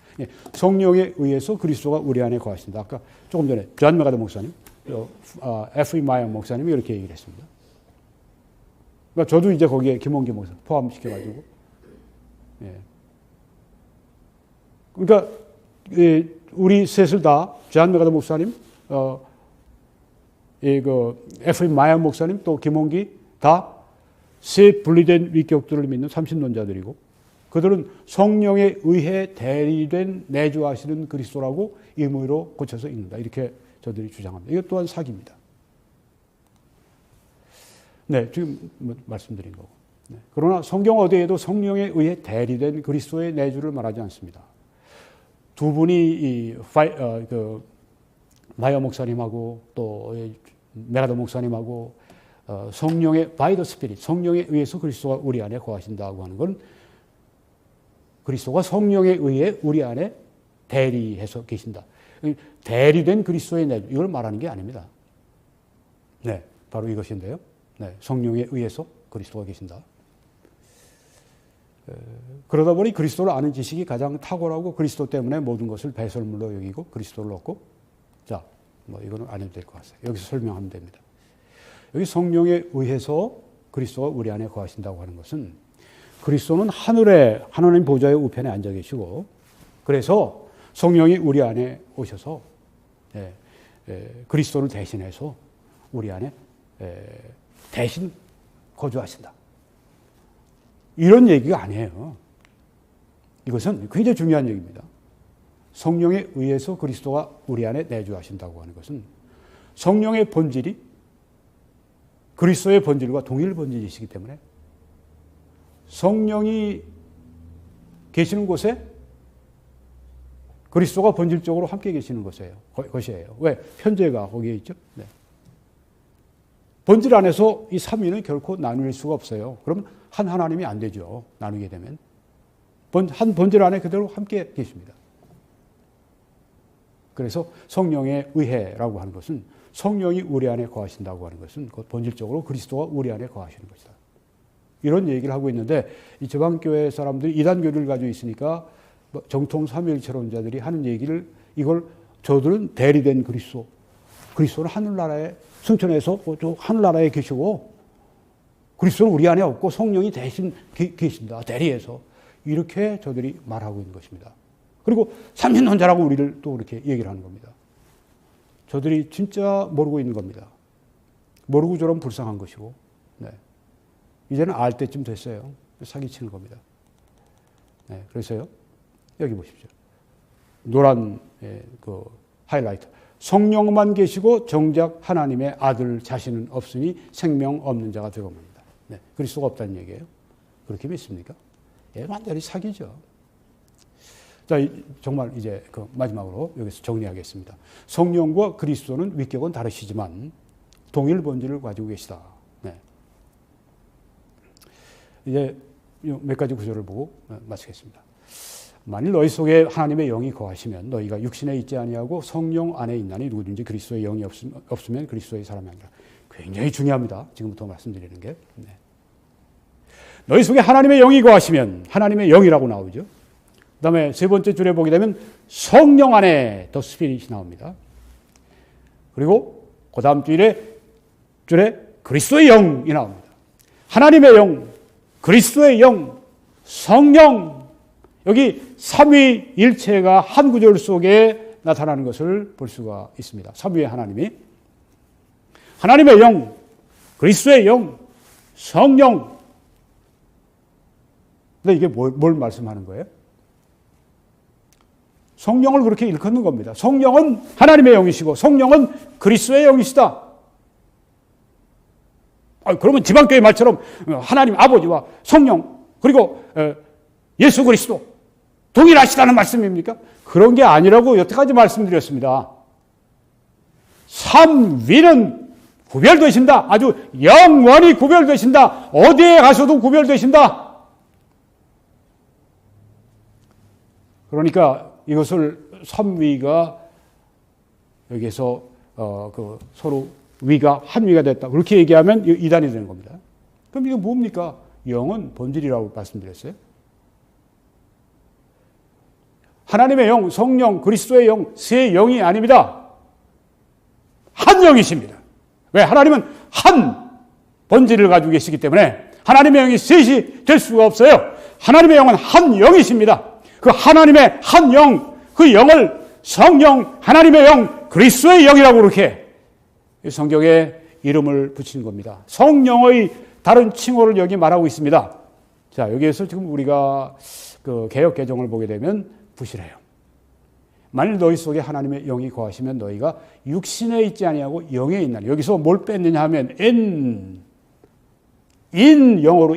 성령에 의해서 그리스도가 우리 안에 거하신다. 아까 조금 전에 존 메가더 목사님, F.E. 마이어 목사님이 이렇게 얘기를 했습니다. 그러니까 저도 이제 거기에 김홍기 목사 포함시켜가지고, 그러니까 우리 셋을 다 존 메가더 목사님, F.E. 마이어 목사님, 또 김홍기 다 새 분리된 위격들을 믿는 삼신론자들이고, 그들은 성령에 의해 대리된 내주하시는 그리스도라고 임의로 고쳐서 읽는다. 이렇게 저들이 주장합니다. 이것 또한 사기입니다. 네, 지금 말씀드린 거고. 그러나 성경 어디에도 성령에 의해 대리된 그리스도의 내주를 말하지 않습니다. 두 분이 마이어 목사님하고 또 메가더 목사님하고 성령의 by the Spirit, 성령에 의해서 그리스도가 우리 안에 거하신다고 하는 건 그리스도가 성령에 의해 우리 안에 대리해서 계신다. 대리된 그리스도의 내주, 이걸 말하는 게 아닙니다. 네, 바로 이것인데요. 네, 성령에 의해서 그리스도가 계신다. 그러다 보니 그리스도를 아는 지식이 가장 탁월하고 그리스도 때문에 모든 것을 배설물로 여기고 그리스도를 얻고, 자, 뭐 이거는 안 해도 될 것 같아요. 여기서 설명하면 됩니다. 여기 성령에 의해서 그리스도가 우리 안에 거하신다고 하는 것은 그리스도는 하늘에 하나님 보좌의 우편에 앉아 계시고, 그래서 성령이 우리 안에 오셔서 그리스도를 대신해서 우리 안에 대신 거주하신다. 이런 얘기가 아니에요. 이것은 굉장히 중요한 얘기입니다. 성령에 의해서 그리스도가 우리 안에 내주하신다고 하는 것은 성령의 본질이 그리스도의 본질과 동일 본질이시기 때문에 성령이 계시는 곳에 그리스도가 본질적으로 함께 계시는 것이에요. 왜? 현재가 거기에 있죠. 네. 본질 안에서 이 삼위는 결코 나눌 수가 없어요. 그러면 한 하나님이 안 되죠. 나누게 되면. 한 본질 안에 그대로 함께 계십니다. 그래서 성령의 의해라고 하는 것은 성령이 우리 안에 거하신다고 하는 것은 본질적으로 그리스도가 우리 안에 거하시는 것이다. 이런 얘기를 하고 있는데 이 지방교회 사람들이 이단교리를 가지고 있으니까 정통 삼위일체론자들이 하는 얘기를 이걸 저들은 대리된 그리스도는 하늘나라에 승천해서 저 하늘나라에 계시고 그리스도는 우리 안에 없고 성령이 대신 계신다. 대리해서. 이렇게 저들이 말하고 있는 것입니다. 그리고 삼신론자라고 우리를 또 그렇게 얘기를 하는 겁니다. 저들이 진짜 모르고 있는 겁니다. 모르고 저러면 불쌍한 것이고, 네. 이제는 알 때쯤 됐어요. 사기치는 겁니다. 네. 그래서요, 여기 보십시오. 노란 그 하이라이트. 성령만 계시고 정작 하나님의 아들 자신은 없으니 생명 없는 자가 되어갑니다. 네. 그리스도가 없다는 얘기예요. 그렇게 믿습니까? 예, 완전히 사기죠. 자, 정말 이제 그 마지막으로 여기서 정리하겠습니다. 성령과 그리스도는 위격은 다르시지만 동일 본질을 가지고 계시다. 네. 이제 몇 가지 구절을 보고 마치겠습니다. 만일 너희 속에 하나님의 영이 거하시면 너희가 육신에 있지 아니하고 성령 안에 있나니 누구든지 그리스도의 영이 없으면 그리스도의 사람이 아니라. 굉장히 중요합니다. 지금부터 말씀드리는 게. 네. 너희 속에 하나님의 영이 거하시면 하나님의 영이라고 나오죠. 그 다음에 세 번째 줄에 보게 되면 성령 안에 더 스피릿이 나옵니다. 그리고 그 다음 줄에 그리스도의 영이 나옵니다. 하나님의 영, 그리스도의 영, 성령, 여기 삼위일체가 한 구절 속에 나타나는 것을 볼 수가 있습니다. 삼위의 하나님이 하나님의 영, 그리스도의 영, 성령. 근데 이게 뭘 말씀하는 거예요? 성령을 그렇게 일컫는 겁니다. 성령은 하나님의 영이시고 성령은 그리스도의 영이시다. 그러면 지방교회 말처럼 하나님 아버지와 성령 그리고 예수 그리스도 동일하시다는 말씀입니까? 그런 게 아니라고 여태까지 말씀드렸습니다. 삼위는 구별되신다. 아주 영원히 구별되신다. 어디에 가서도 구별되신다. 그러니까 이것을 삼위가 여기서 그 서로 위가 한 위가 됐다. 그렇게 얘기하면 이단이 되는 겁니다. 그럼 이게 뭡니까? 영은 본질이라고 말씀드렸어요. 하나님의 영, 성령, 그리스도의 영, 세 영이 아닙니다. 한 영이십니다. 왜? 하나님은 한 본질을 가지고 계시기 때문에 하나님의 영이 셋이 될 수가 없어요. 하나님의 영은 한 영이십니다. 그 하나님의 한 영, 그 영을 성령, 하나님의 영, 그리스도의 영이라고 그렇게 성경에 이름을 붙이는 겁니다. 성령의 다른 칭호를 여기 말하고 있습니다. 자, 여기에서 지금 우리가 그 개역 개정을 보게 되면 부실해요. 만일 너희 속에 하나님의 영이 거하시면 너희가 육신에 있지 아니하고 영에 있나니. 여기서 뭘 뺐느냐 하면 영어로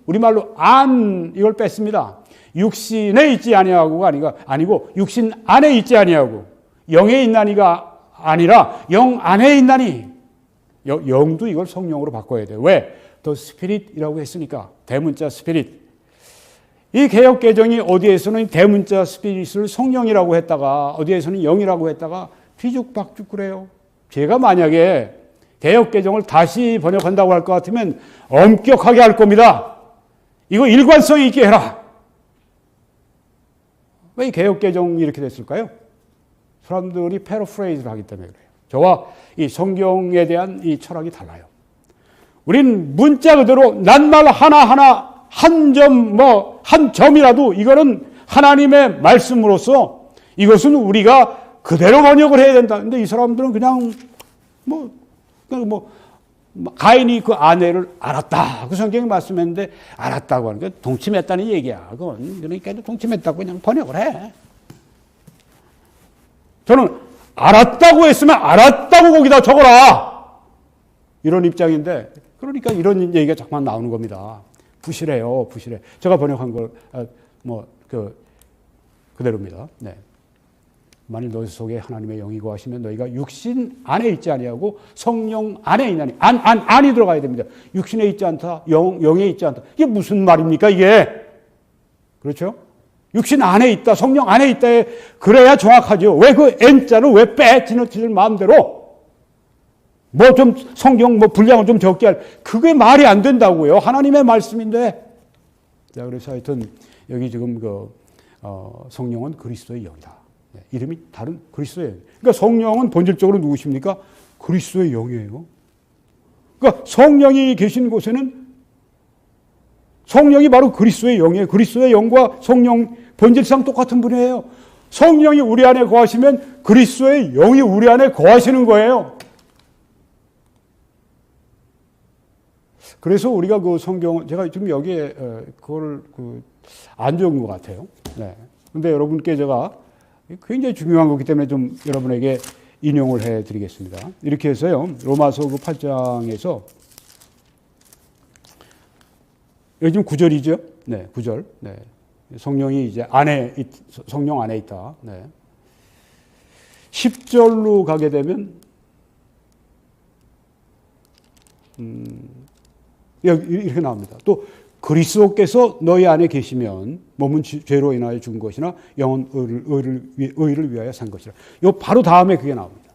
우리말로 안 이걸 뺐습니다. 육신에 있지 아니하고가 아니고 육신 안에 있지 아니하고 영에 있나니가 아니라 영 안에 있나니. 영도 이걸 성령으로 바꿔야 돼요. 왜? 더 스피릿이라고 했으니까. 대문자 스피릿. 이 개역 개정이 어디에서는 대문자 스피릿을 성령이라고 했다가 어디에서는 영이라고 했다가 뒤죽박죽 그래요. 제가 만약에 개역개정을 다시 번역한다고 할 것 같으면 엄격하게 할 겁니다. 이거 일관성 있게 해라. 왜 개역개정이 이렇게 됐을까요? 사람들이 패러프레이즈를 하기 때문에 그래요. 저와 이 성경에 대한 이 철학이 달라요. 우린 문자 그대로 낱말 하나하나 한 점이라도 이거는 하나님의 말씀으로서 이것은 우리가 그대로 번역을 해야 된다. 근데 이 사람들은 그냥 가인이 그 아내를 알았다. 그 성경에 말씀했는데 알았다고 하는 게 동침했다는 얘기야. 그건 그러니까 동침했다고 그냥 번역을 해. 저는 알았다고 했으면 알았다고 거기다 적어라. 이런 입장인데 그러니까 이런 얘기가 자꾸만 나오는 겁니다. 부실해요. 부실해. 제가 번역한 걸 그대로입니다. 네. 만일 너희 속에 하나님의 영이 거하시면 너희가 육신 안에 있지 아니하고 성령 안에 있나니 안이 들어가야 됩니다. 육신에 있지 않다. 영에 있지 않다. 이게 무슨 말입니까 이게? 그렇죠? 육신 안에 있다. 성령 안에 있다. 그래야 정확하죠. 왜 그 N자를 왜 빼? 지는 마음대로. 좀 성경 분량을 좀 적게 할. 그게 말이 안 된다고요. 하나님의 말씀인데. 자, 그래서 하여튼 여기 지금 성령은 그리스도의 영이다. 이름이 다른 그리스도의 영. 그러니까 성령은 본질적으로 누구십니까? 그리스도의 영이에요. 그러니까 성령이 계신 곳에는 성령이 바로 그리스도의 영이에요. 그리스도의 영과 성령 본질상 똑같은 분이에요. 성령이 우리 안에 거하시면 그리스도의 영이 우리 안에 거하시는 거예요. 그래서 우리가 그 성경, 제가 지금 여기에 그걸 안 적은 것 같아요. 네. 근데 여러분께 제가 굉장히 중요한 거기 때문에 좀 여러분에게 인용을 해 드리겠습니다. 이렇게 해서요, 로마서 8장에서, 여기 지금 9절이죠? 네, 9절. 네. 성령이 이제 성령 안에 있다. 네. 10절로 가게 되면, 이렇게 나옵니다. 또, 그리스도께서 너희 안에 계시면 몸은 죄로 인하여 죽은 것이나 영은 의를 위하여 산 것이라. 요 바로 다음에 그게 나옵니다.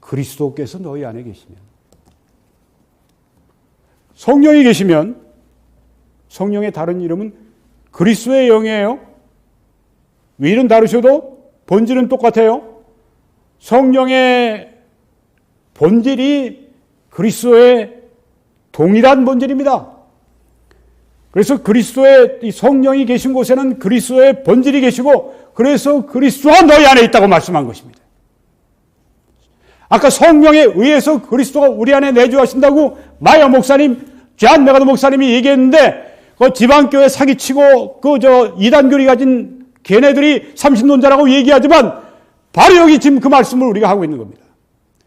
그리스도께서 너희 안에 계시면. 성령이 계시면 성령의 다른 이름은 그리스도의 영이에요. 위는 다르셔도 본질은 똑같아요. 성령의 본질이 그리스도의 동일한 본질입니다. 그래서 그리스도의 이 성령이 계신 곳에는 그리스도의 본질이 계시고 그래서 그리스도가 너희 안에 있다고 말씀한 것입니다. 아까 성령에 의해서 그리스도가 우리 안에 내주하신다고 마이어 목사님, 존 메가더 목사님이 얘기했는데 그 지방교회 사기치고 이단교리 가진 걔네들이 삼신론자라고 얘기하지만 바로 여기 지금 그 말씀을 우리가 하고 있는 겁니다.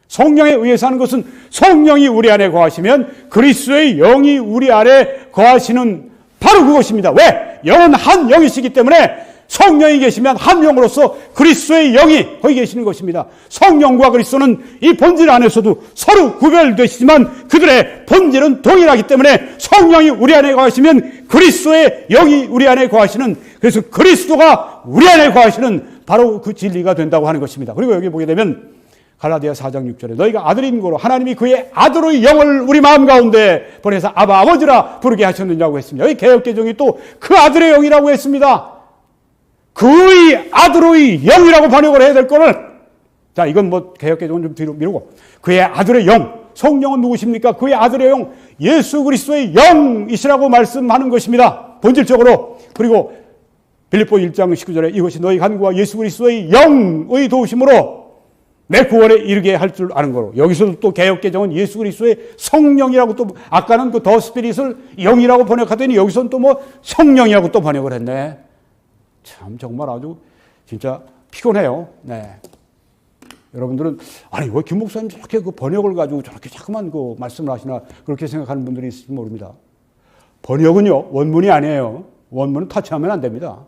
성령에 의해서 하는 것은 성령이 우리 안에 거하시면 그리스도의 영이 우리 안에 거하시는 바로 그것입니다. 왜? 영은 한 영이시기 때문에 성령이 계시면 한 영으로서 그리스도의 영이 거기 계시는 것입니다. 성령과 그리스도는 이 본질 안에서도 서로 구별되시지만 그들의 본질은 동일하기 때문에 성령이 우리 안에 거하시면 그리스도의 영이 우리 안에 거하시는, 그래서 그리스도가 우리 안에 거하시는 바로 그 진리가 된다고 하는 것입니다. 그리고 여기 보게 되면 갈라디아 4장 6절에 너희가 아들인 거로 하나님이 그의 아들의 영을 우리 마음 가운데 보내서 아바 아버지라 부르게 하셨느냐고 했습니다. 여기 개역개정이 또 그 아들의 영이라고 했습니다. 그의 아들의 영이라고 번역을 해야 될 거를, 자, 이건 개역개정은 좀 뒤로 미루고 그의 아들의 영, 성령은 누구십니까? 그의 아들의 영, 예수 그리스도의 영이시라고 말씀하는 것입니다. 본질적으로. 그리고 빌립보 1장 19절에 이것이 너희 간구와 예수 그리스도의 영의 도우심으로 내 구원에 이르게 할 줄 아는 거로. 여기서도 또 개역개정은 예수 그리스도의 성령이라고, 또 아까는 그 더 스피릿을 영이라고 번역하더니 여기서는 또 성령이라고 또 번역을 했네. 참 정말 아주 진짜 피곤해요. 네. 여러분들은 아니 왜 김 목사님 저렇게 그 번역을 가지고 저렇게 자꾸만 그 말씀을 하시나 그렇게 생각하는 분들이 있을지 모릅니다. 번역은요 원문이 아니에요. 원문은 터치하면 안 됩니다.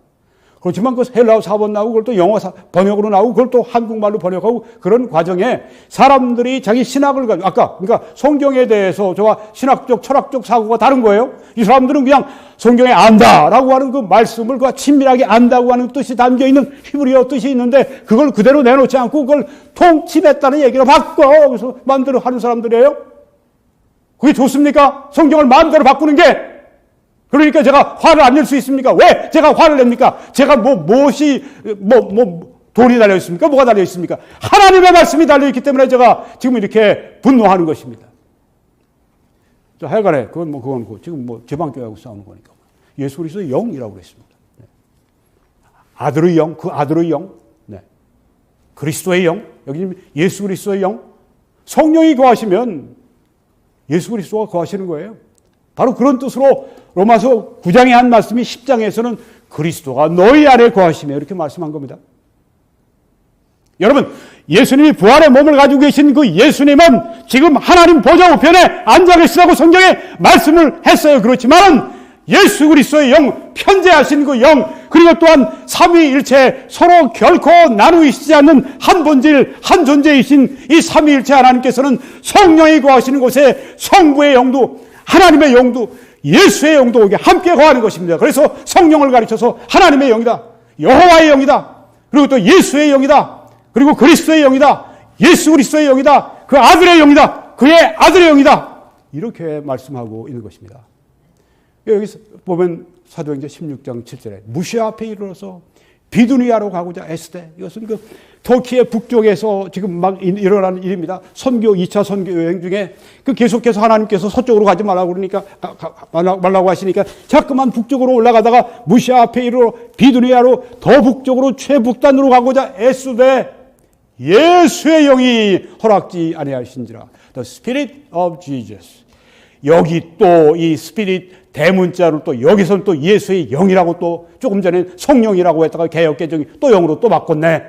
그렇지만 그 헬라어 사본 나오고 그걸 또 영어 번역으로 나오고 그걸 또 한국말로 번역하고 그런 과정에 사람들이 자기 신학을 가지고 그러니까 성경에 대해서 저와 신학적 철학적 사고가 다른 거예요. 이 사람들은 그냥 성경에 안다라고 하는 그 말씀을 그 친밀하게 안다고 하는 뜻이 담겨있는 히브리어 뜻이 있는데 그걸 그대로 내놓지 않고 그걸 통침했다는 얘기로 바꿔 그래서 마음대로 하는 사람들이에요. 그게 좋습니까? 성경을 마음대로 바꾸는 게. 그러니까 제가 화를 안 낼 수 있습니까? 왜 제가 화를 냅니까? 제가 무엇이 돈이 달려 있습니까? 뭐가 달려 있습니까? 하나님의 말씀이 달려 있기 때문에 제가 지금 이렇게 분노하는 것입니다. 하여간에 그건 지금 제방교회하고 싸우는 거니까 예수 그리스도의 영이라고 그랬습니다. 네. 아들의 영, 그 아들의 영, 네. 그리스도의 영, 여기 예수 그리스도의 영, 성령이 거하시면 예수 그리스도가 거하시는 거예요. 바로 그런 뜻으로 로마서 9장에 한 말씀이 10장에서는 그리스도가 너희 안에 거하시며 이렇게 말씀한 겁니다. 여러분, 예수님이 부활의 몸을 가지고 계신 그 예수님은 지금 하나님 보좌 우편에 앉아 계시다고 성경에 말씀을 했어요. 그렇지만 예수 그리스도의 영, 편재하신 그 영, 그리고 또한 삼위일체 서로 결코 나누시지 않는 한 본질, 한 존재이신 이 삼위일체 하나님께서는 성령이 거하시는 곳에 성부의 영도 하나님의 영도 예수의 영도 오게 함께 거하는 것입니다. 그래서 성령을 가르쳐서 하나님의 영이다. 여호와의 영이다. 그리고 또 예수의 영이다. 그리고 그리스도의 영이다. 예수 그리스도의 영이다. 그 아들의 영이다. 그의 아들의 영이다. 이렇게 말씀하고 있는 것입니다. 여기서 보면 사도행전 16장 7절에 무시아 앞에 이르러서 비두니아로 가고자 애쓰되 이것은 그 터키의 북쪽에서 지금 막 일어나는 일입니다. 2차 선교 여행 중에 그 계속해서 하나님께서 서쪽으로 가지 말라고 그러니까 말라고 하시니까 자꾸만 북쪽으로 올라가다가 무시아 앞에 이르러 비두니아로 더 북쪽으로 최북단으로 가고자 애쓰되 예수의 영이 허락지 아니하신지라. The Spirit of Jesus. 여기 또 이 스피릿 대문자로 또 여기서는 또 예수의 영이라고 또 조금 전에 성령이라고 했다가 개역개정이 또 영으로 또 바꿨네.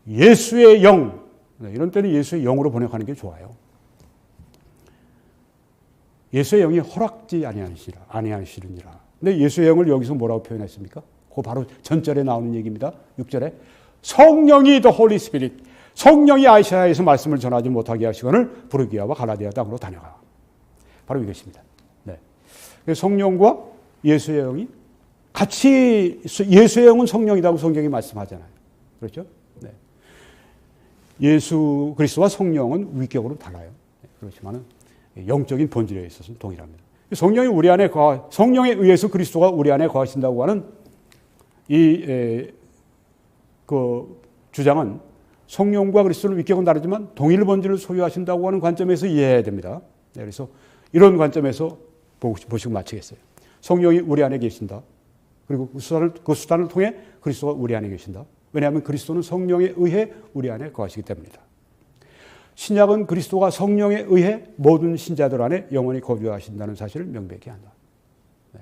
예수의 영. 이런 때는 예수의 영으로 번역하는 게 좋아요. 예수의 영이 허락지 아니하시느니라. 근데 예수의 영을 여기서 뭐라고 표현했습니까? 그거 바로 전절에 나오는 얘기입니다. 6절에 성령이 the Holy Spirit. 성령이 아시아에서 말씀을 전하지 못하게 하시거늘 부르기아와 갈라디아 땅으로 다녀가. 바로 이것입니다. 네. 성령과 예수의 영이 같이 예수의 영은 성령이라고 성경이 말씀하잖아요. 그렇죠? 네. 예수 그리스도와 성령은 위격으로 달라요. 그렇지만은 영적인 본질에 있어서는 동일합니다. 성령이 우리 안에 성령에 의해서 그리스도가 우리 안에 거하신다고 하는 그 주장은 성령과 그리스도는 위격은 다르지만 동일 본질을 소유하신다고 하는 관점에서 이해해야 됩니다. 네, 그래서 이런 관점에서 보시고 마치겠어요. 성령이 우리 안에 계신다. 그리고 그 수단을 통해 그리스도가 우리 안에 계신다. 왜냐하면 그리스도는 성령에 의해 우리 안에 거하시기 때문이다. 신약은 그리스도가 성령에 의해 모든 신자들 안에 영원히 거주하신다는 사실을 명백히 한다. 네.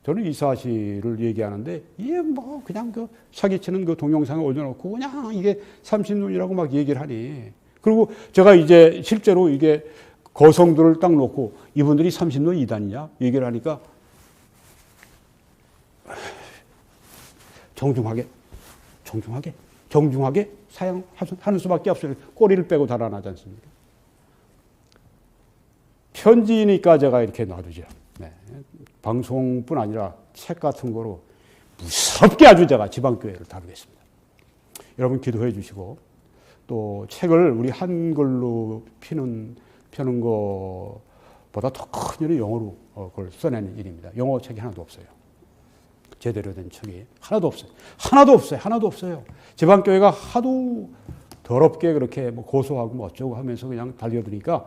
저는 이 사실을 얘기하는데 이게 그냥 그 사기치는 그 동영상을 올려놓고 그냥 이게 30눈이라고 막 얘기를 하니. 그리고 제가 이제 실제로 이게 거성들을 딱 놓고 이분들이 30눈 이단이냐 얘기를 하니까 정중하게 사용하는 수밖에 없어요. 꼬리를 빼고 달아나지 않습니까? 편지니까 제가 이렇게 놔두죠. 네. 방송뿐 아니라 책 같은 거로 무섭게 아주 제가 지방교회를 다루겠습니다. 여러분 기도해 주시고 또 책을 우리 한글로 펴는 것보다 더 큰 일이 영어로 그걸 써내는 일입니다. 영어 책이 하나도 없어요. 제대로 된 책이 하나도 없어요. 지방교회가 하도 더럽게 그렇게 고소하고 어쩌고 하면서 그냥 달려드니까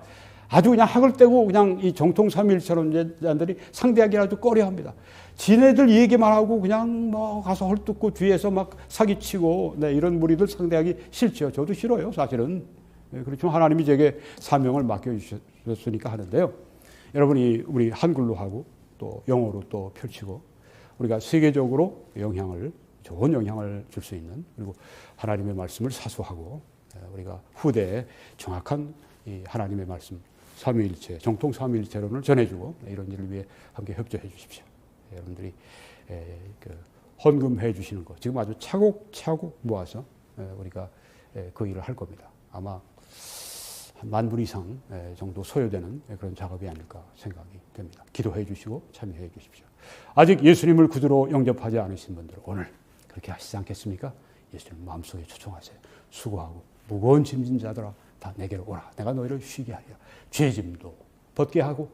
아주 그냥 학을 떼고 그냥 이 정통 삼위일체론자들이 상대하기 아주 꺼려합니다. 지네들 얘기만 하고 그냥 가서 헐뜯고 뒤에서 막 사기치고 네, 이런 무리들 상대하기 싫죠. 저도 싫어요, 사실은. 그렇지만 하나님이 제게 사명을 맡겨주셨으니까 하는데요. 여러분이 우리 한글로 하고 또 영어로 또 펼치고 우리가 세계적으로 좋은 영향을 줄 수 있는 그리고 하나님의 말씀을 사수하고 우리가 후대에 정확한 이 하나님의 말씀 삼위일체 정통 삼위일체론을 전해주고 이런 일을 위해 함께 협조해 주십시오. 여러분들이 헌금해 주시는 거 지금 아주 차곡차곡 모아서 우리가 그 일을 할 겁니다. 아마 한 10,000불 이상 정도 소요되는 그런 작업이 아닐까 생각이 됩니다. 기도해 주시고 참여해 주십시오. 아직 예수님을 구주로 영접하지 않으신 분들 오늘 그렇게 하시지 않겠습니까? 예수님 마음속에 초청하세요. 수고하고 무거운 짐진 자들아 다 내게로 오라. 내가 너희를 쉬게 하리라. 죄짐도 벗게 하고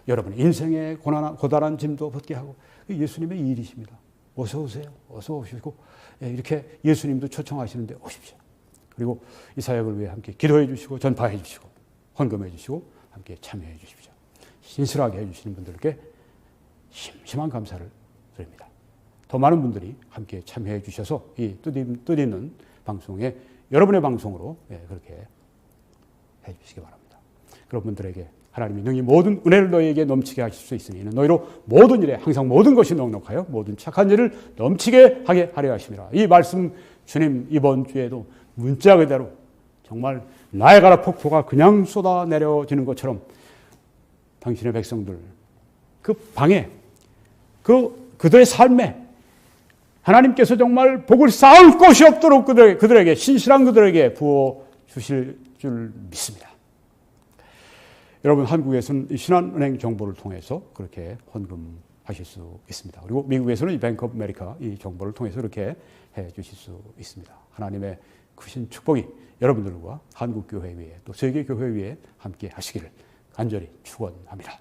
여러분의 인생의 고단한 짐도 벗게 하고 예수님의 일이십니다. 어서 오세요. 어서 오시고 이렇게 예수님도 초청하시는데 오십시오. 그리고 이 사역을 위해 함께 기도해 주시고 전파해 주시고 헌금해 주시고 함께 참여해 주십시오. 신실하게 해주시는 분들께 심심한 감사를 드립니다. 더 많은 분들이 함께 참여해 주셔서 이 뜻있는 방송에 여러분의 방송으로 그렇게 해 주시기 바랍니다. 그런 분들에게 하나님이 능히 모든 은혜를 너희에게 넘치게 하실 수 있으니 너희로 모든 일에 항상 모든 것이 넉넉하여 모든 착한 일을 넘치게 하게 하려 하심이라. 이 말씀 주님 이번 주에도 문자 그대로 정말 나야가라 폭포가 그냥 쏟아 내려지는 것처럼 당신의 백성들 그 방에 그들의 삶에 하나님께서 정말 복을 쌓을 것이 없도록 그들에게 신실한 그들에게 부어 주실 줄 믿습니다. 여러분 한국에서는 신한은행 정보를 통해서 그렇게 헌금하실 수 있습니다. 그리고 미국에서는 이 뱅크 오브 아메리카 이 정보를 통해서 그렇게 해 주실 수 있습니다. 하나님의 크신 축복이 여러분들과 한국교회 위에 또 세계교회 위에 함께 하시기를 간절히 축원합니다.